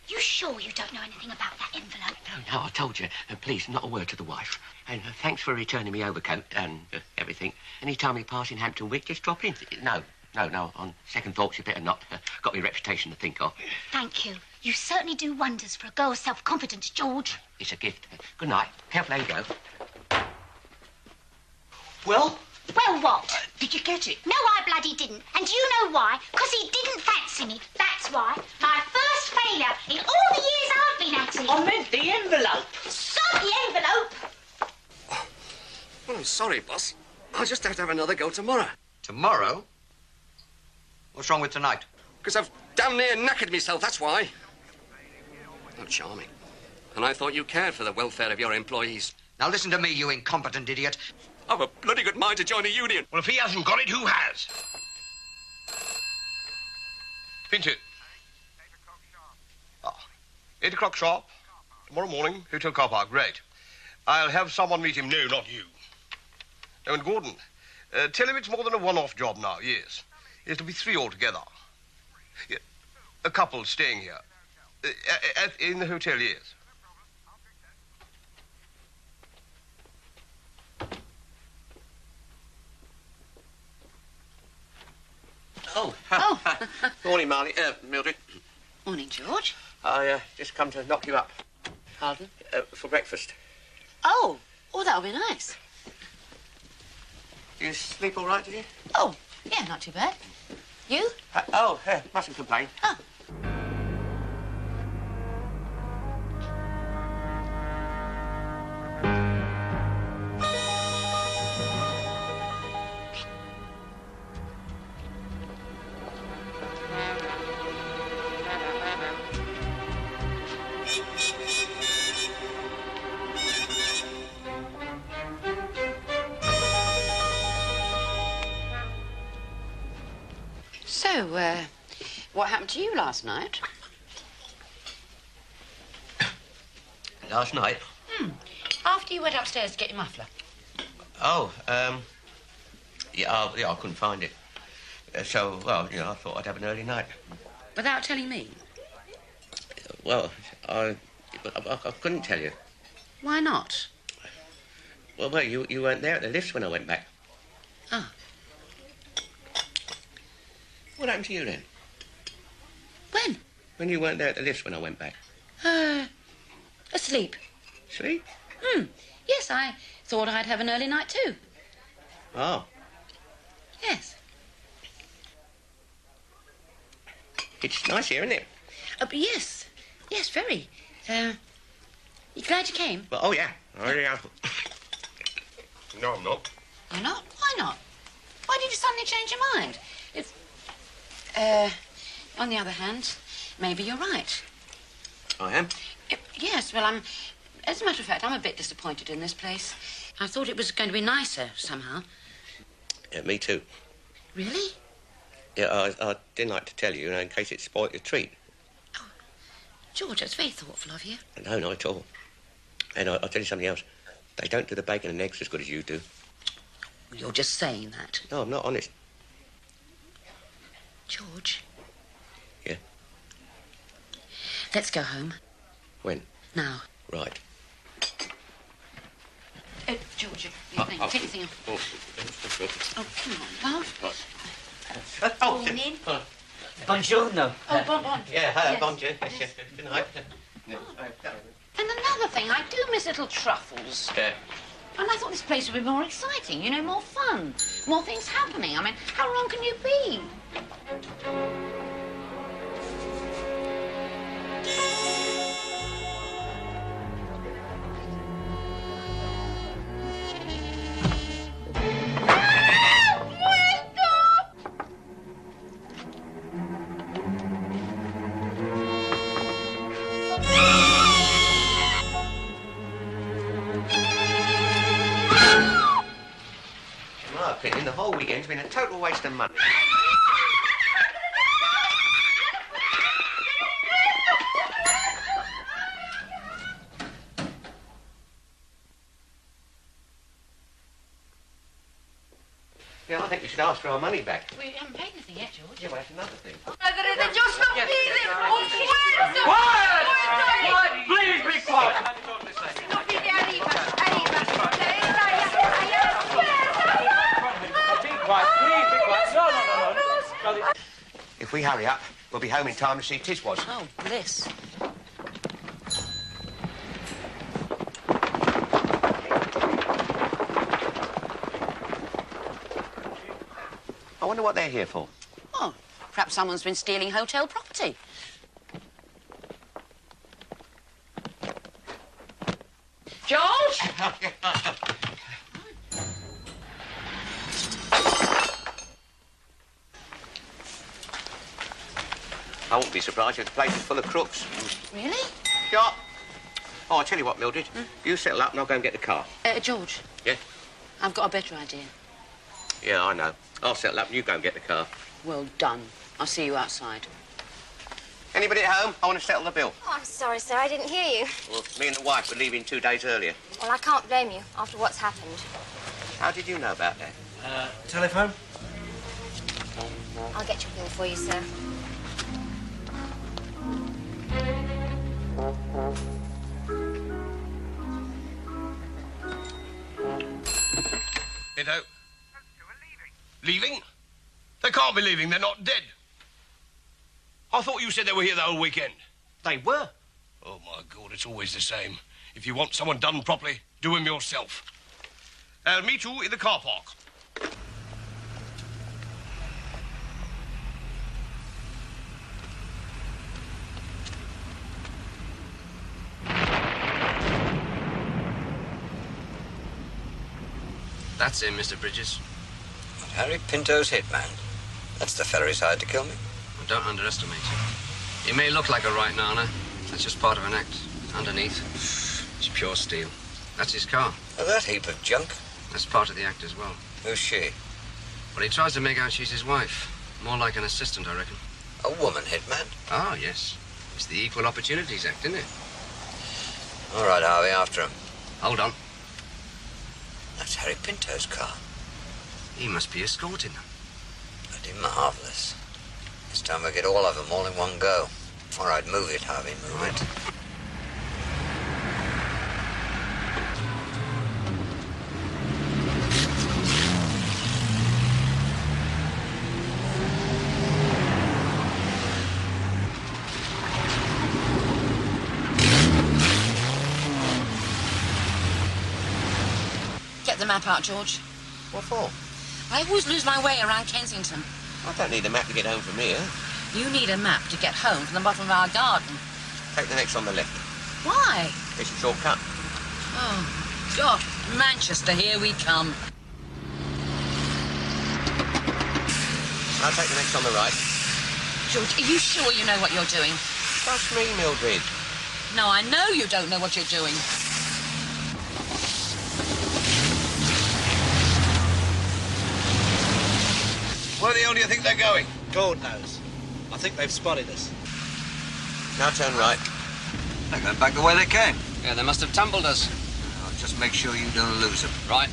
You sure you don't know anything about that envelope? No, I told you. Please, not a word to the wife. And thanks for returning me overcoat and everything. Any time we pass in Hampton Wick, just drop in. No. On second thoughts, you better not. Got my reputation to think of. Thank you. You certainly do wonders for a girl of self-confidence, George. It's a gift. Good night. Careful how you go. Well? Well, what? Did you get it? No, I bloody didn't. And you know why? Because he didn't fancy me. That's why. My first failure in all the years I've been at it. I meant the envelope. Sod the envelope. Well, I'm sorry, boss. I'll just have to have another go tomorrow. Tomorrow? What's wrong with tonight? Because I've damn near knackered myself, that's why. Oh, charming. And I thought you cared for the welfare of your employees. Now listen to me, you incompetent idiot. I've a bloody good mind to join a union. Well, if he hasn't got it, who has? Pinto. 8 o'clock sharp. Tomorrow morning, hotel car park. Great. I'll have someone meet him. No, not you. Oh, and Gordon, tell him it's more than a one-off job now, yes. It'll be 3 altogether. Yeah, a couple staying here. In the hotel, yes. Oh. Morning, Marley. Mildred. Morning, George. I just come to knock you up. Pardon? For breakfast. Oh, that'll be nice. You sleep all right, did you? Oh, yeah, not too bad. You? Mustn't complain. Oh. So, what happened to you last night? Last night? After you went upstairs to get your muffler. Yeah, I couldn't find it. I thought I'd have an early night. Without telling me? Well, I couldn't tell you. Why not? Well, you weren't there at the lifts when I went back. Ah. What happened to you then? When? When you weren't there at the lifts when I went back. Asleep. Sleep? Yes, I thought I'd have an early night too. Oh. Yes. It's nice here, isn't it? But yes. Yes, very. You glad you came? Well, oh, yeah. Oh, yeah. No, I'm not. You're not? Why not? Why did you suddenly change your mind? If... on the other hand, maybe you're right. I am? Yes, well, as a matter of fact, I'm a bit disappointed in this place. I thought it was going to be nicer, somehow. Yeah, me too. Really? Yeah, I didn't like to tell you, in case it spoilt your treat. George, that's very thoughtful of you. No, not at all. And I'll tell you something else. They don't do the bacon and eggs as good as you do. You're just saying that. No, I'm not honest. George. Yeah? Let's go home. When? Now. Right. George, take your thing off. Oh, come on, love. Morning. Buongiorno. Oh, bon. Yeah, hello, Yes. bonjour. Yes. Good night. And another thing, I do miss little truffles. Yeah. And I thought this place would be more exciting, more fun, more things happening. I mean, how wrong can you be? The whole weekend's been a total waste of money. Yeah, I think we should ask for our money back. We haven't paid anything yet, George. Yeah, well, that's another thing. Quiet! Please be quiet! If we hurry up, we'll be home in time to see Tiswas. Oh, bliss. I wonder what they're here for. Oh, perhaps someone's been stealing hotel property. George! I wouldn't be surprised if the place is full of crooks. Really? Sure. Oh, I'll tell you what, Mildred. You settle up and I'll go and get the car. George. Yeah? I've got a better idea. Yeah, I know. I'll settle up and you go and get the car. Well done. I'll see you outside. Anybody at home? I want to settle the bill. Oh, I'm sorry, sir. I didn't hear you. Well, me and the wife were leaving 2 days earlier. Well, I can't blame you after what's happened. How did you know about that? Telephone? I'll get your bill for you, sir. Pinto? Leaving? They can't be leaving. They're not dead. I thought you said they were here the whole weekend. They were. Oh, my God, it's always the same. If you want someone done properly, do him yourself. I'll meet you in the car park. That's him, Mr. Bridges. Harry Pinto's hitman. That's the fellow who's hired to kill me. Well, don't underestimate him. He may look like a right nana. That's just part of an act. Underneath, it's pure steel. That's his car. Oh, that heap of junk? That's part of the act as well. Who's she? Well, he tries to make out she's his wife. More like an assistant, I reckon. A woman hitman? Oh, yes. It's the Equal Opportunities Act, isn't it? All right, Harvey, after him. Hold on. That's Harry Pinto's car. He must be escorting them. Bloody marvellous. This time we get all of them all in one go. All right, move it, Harvey, move it. the map out, George. What for? I always lose my way around Kensington. I don't need a map to get home from here. You need a map to get home from the bottom of our garden. Take the next on the left. Why? It's a shortcut. Oh, God. Manchester, here we come. I'll take the next on the right. George, are you sure you know what you're doing? Trust me, Mildred. No, I know you don't know what you're doing. Where the hell do you think they're going? God knows. I think they've spotted us. Now turn right. They're going back the way they came. Yeah, they must have tumbled us. I'll just make sure you don't lose them. Right.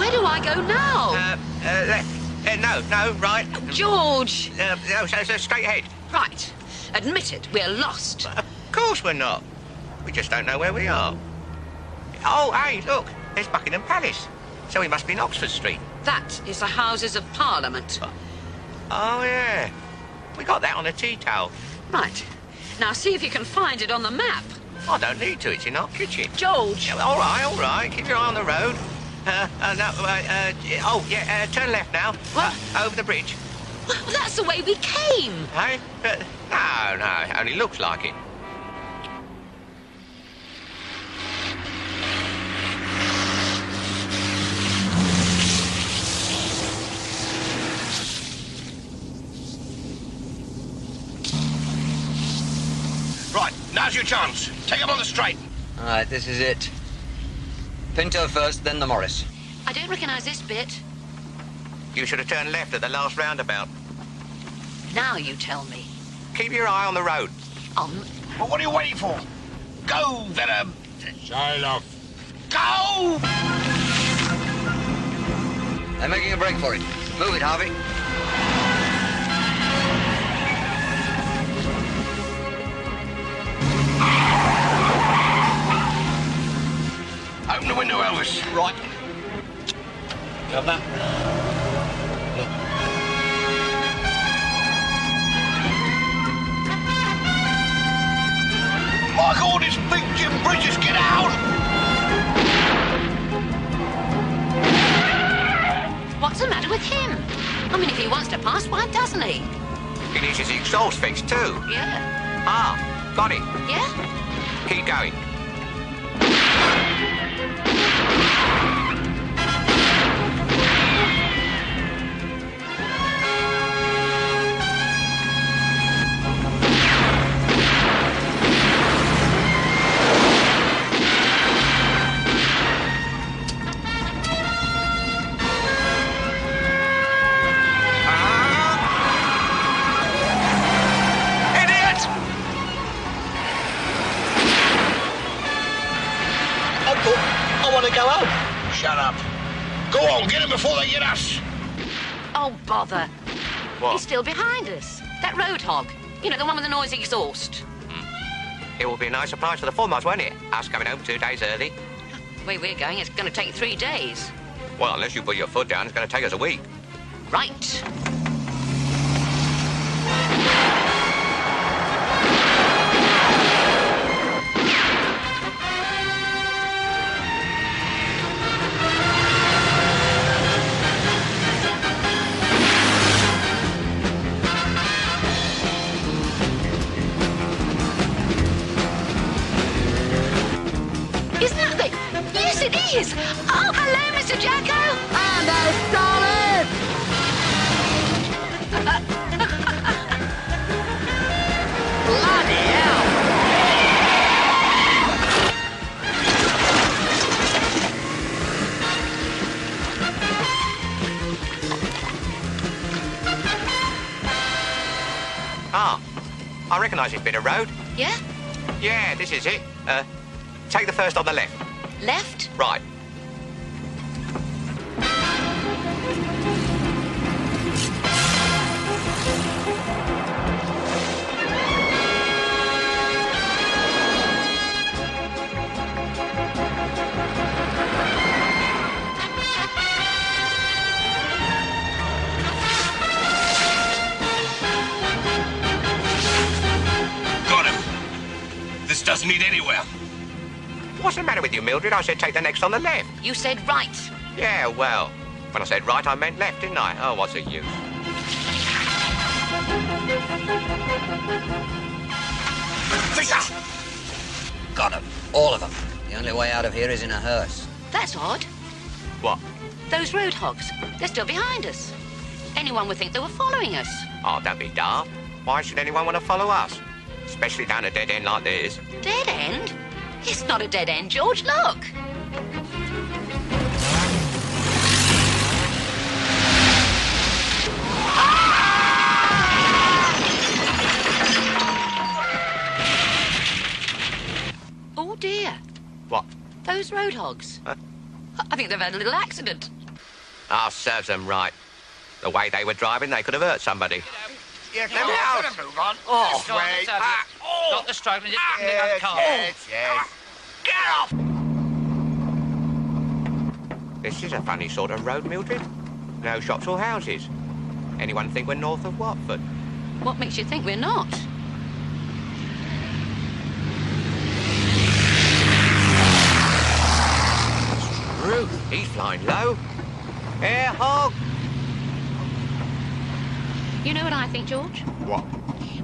Where do I go now? Left. No, right. George! No, so straight ahead. Right. Admit it, we're lost. Of course we're not. We just don't know where we are. Oh, hey, look. There's Buckingham Palace. So we must be in Oxford Street. That is the Houses of Parliament. Oh, yeah. We got that on a tea towel. Right. Now see if you can find it on the map. I don't need to. It's in our kitchen. George! Yeah, all right. Keep your eye on the road. Turn left now. What? Over the bridge. Well, that's the way we came. Hey? No, it only looks like it. Right, now's your chance. Take him on the straight. All right, this is it. Pinto first, then the Morris. I don't recognise this bit. You should have turned left at the last roundabout. Now you tell me. Keep your eye on the road. Well, what are you waiting for? Go, Venom! Sail off. Go! They're making a break for it. Move it, Harvey. Open the window, Elvis. Right. Governor. My God, it's Big Jim Bridges. Get out! What's the matter with him? I mean, if he wants to pass, why doesn't he? He needs his exhaust fixed too. Yeah. Ah, got it. Yeah? Keep going. Shut up. Go on, get him before they get us. Oh, bother. What? He's still behind us. That road hog. You know, the one with the noisy exhaust. It will be a nice surprise for the foremost, won't it? Us coming home 2 days early. The way we're going, it's going to take 3 days. Well, unless you put your foot down, it's going to take us a week. Right. Isn't that the... Yes, it is! Oh, hello, Mr. Jacko! And Bloody hell! Ah, I recognise this bit of road. Yeah? Yeah, this is it. Take the first on the left. Left? Right. Got him. lead anywhere. What's the matter with you, Mildred? I said take the next on the left. You said right. Yeah, well, when I said right, I meant left, didn't I? Oh, what's the use? Fisher! Got them. All of them. The only way out of here is in a hearse. That's odd. What? Those road hogs. They're still behind us. Anyone would think they were following us. Oh, don't be daft. Why should anyone want to follow us? Especially down a dead end like this. Dead end? It's not a dead end, George. Look. Oh, dear. What? Those road hogs. Huh? I think they've had a little accident. Ah, serves them right. The way they were driving, they could have hurt somebody. Yeah, Let me out. Move on. Oh, wait. Stop the struggling. Just get me out of the car. Yes. Get off! This is a funny sort of road, Mildred. No shops or houses. Anyone think we're north of Watford? What makes you think we're not? Ruth, he's flying low. Air hog. You know what I think, George? What?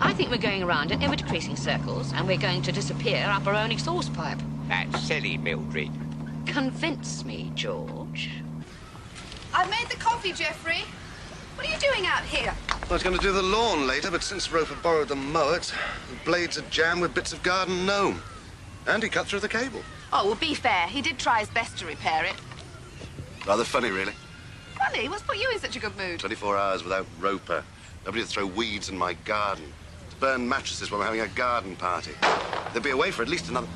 I think we're going around in ever-decreasing circles and we're going to disappear up our own exhaust pipe. That's silly, Mildred. Convince me, George. I've made the coffee, Geoffrey. What are you doing out here? I was going to do the lawn later, but since Roper borrowed the mower, the blades are jammed with bits of garden gnome. And he cut through the cable. Oh, well, be fair. He did try his best to repair it. Rather funny, really. Funny? What's put you in such a good mood? 24 hours without Roper. Nobody to throw weeds in my garden. To burn mattresses when we're having a garden party. They'll be away for at least another...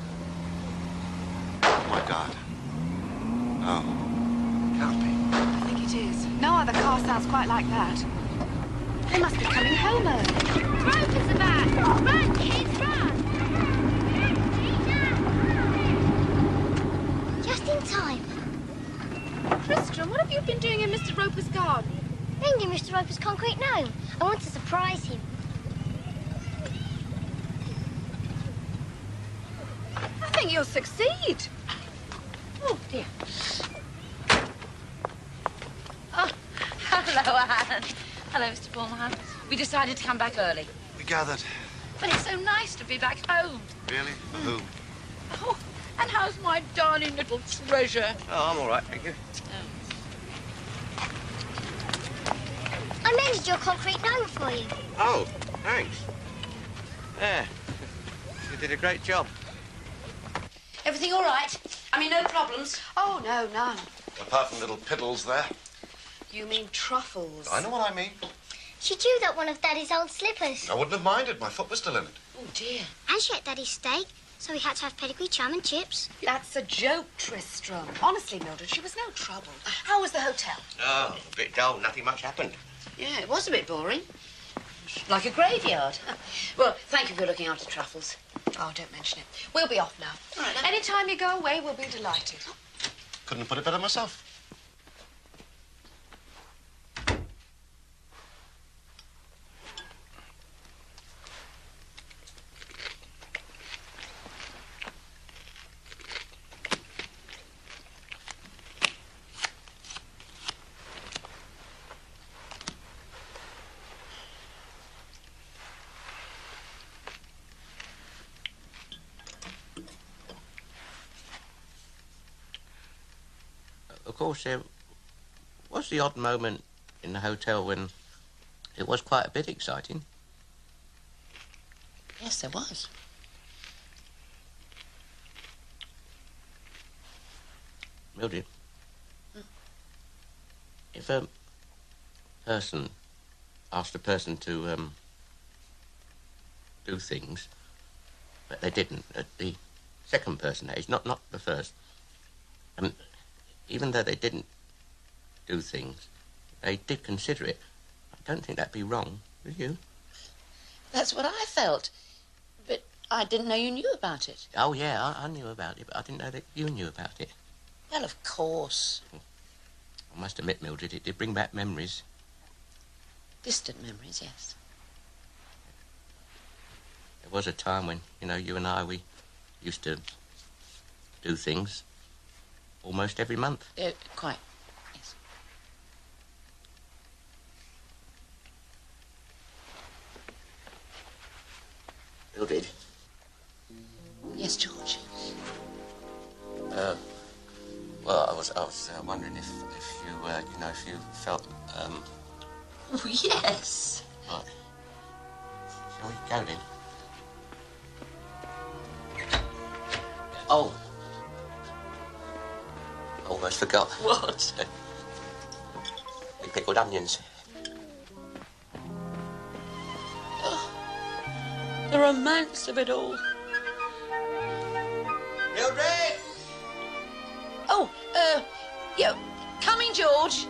Oh, my God. No. Can't be. I think it is. No other car sounds quite like that. They must be coming home early. Roper's about. Run, kids, run. Just in time. Tristram, what have you been doing in Mr. Roper's garden? Mending Mr. Roper's concrete gnome. I want to surprise him. I think you'll succeed. Oh, dear. Oh, hello, Anne. Hello, Mr. Bormann. We decided to come back early. We gathered. But it's so nice to be back home. Really? For whom? Oh, and how's my darling little treasure? Oh, I'm all right, thank you. I mended your concrete gnome for you. Oh, thanks. Yeah, you did a great job. Everything all right? I mean, no problems? Oh, no, none. Apart from little piddles there. You mean truffles? I know what I mean. She chewed up one of Daddy's old slippers. I wouldn't have minded. My foot was still in it. Oh, dear. And she ate Daddy's steak, so we had to have pedigree chum and chips. That's a joke, Tristram. Honestly, Mildred, she was no trouble. How was the hotel? Oh, a bit dull. Nothing much happened. Yeah, it was a bit boring. Like a graveyard. Well, thank you for looking after Truffles. Oh, don't mention it. We'll be off now. All right, then. Any time you go away, we'll be delighted. Couldn't have put it better myself. Of course, there was the odd moment in the hotel when it was quite a bit exciting. Yes, there was. Mildred, if a person asked a person to do things, but they didn't, at the second person age, not the first, even though they didn't do things, they did consider it. I don't think that'd be wrong, would you? That's what I felt. But I didn't know you knew about it. Oh, yeah, I knew about it, but I didn't know that you knew about it. Well, of course. I must admit, Mildred, it did bring back memories. Distant memories, yes. There was a time when, you know, you and I, we used to do things almost every month. Quite, yes. Mildred? Yes, George. Well, I was wondering if you, if you felt, Oh, yes. Right. Shall we go then? Oh. Almost forgot. What? We pickled onions. Oh, the romance of it all. Mildred! Oh, yeah, coming, George.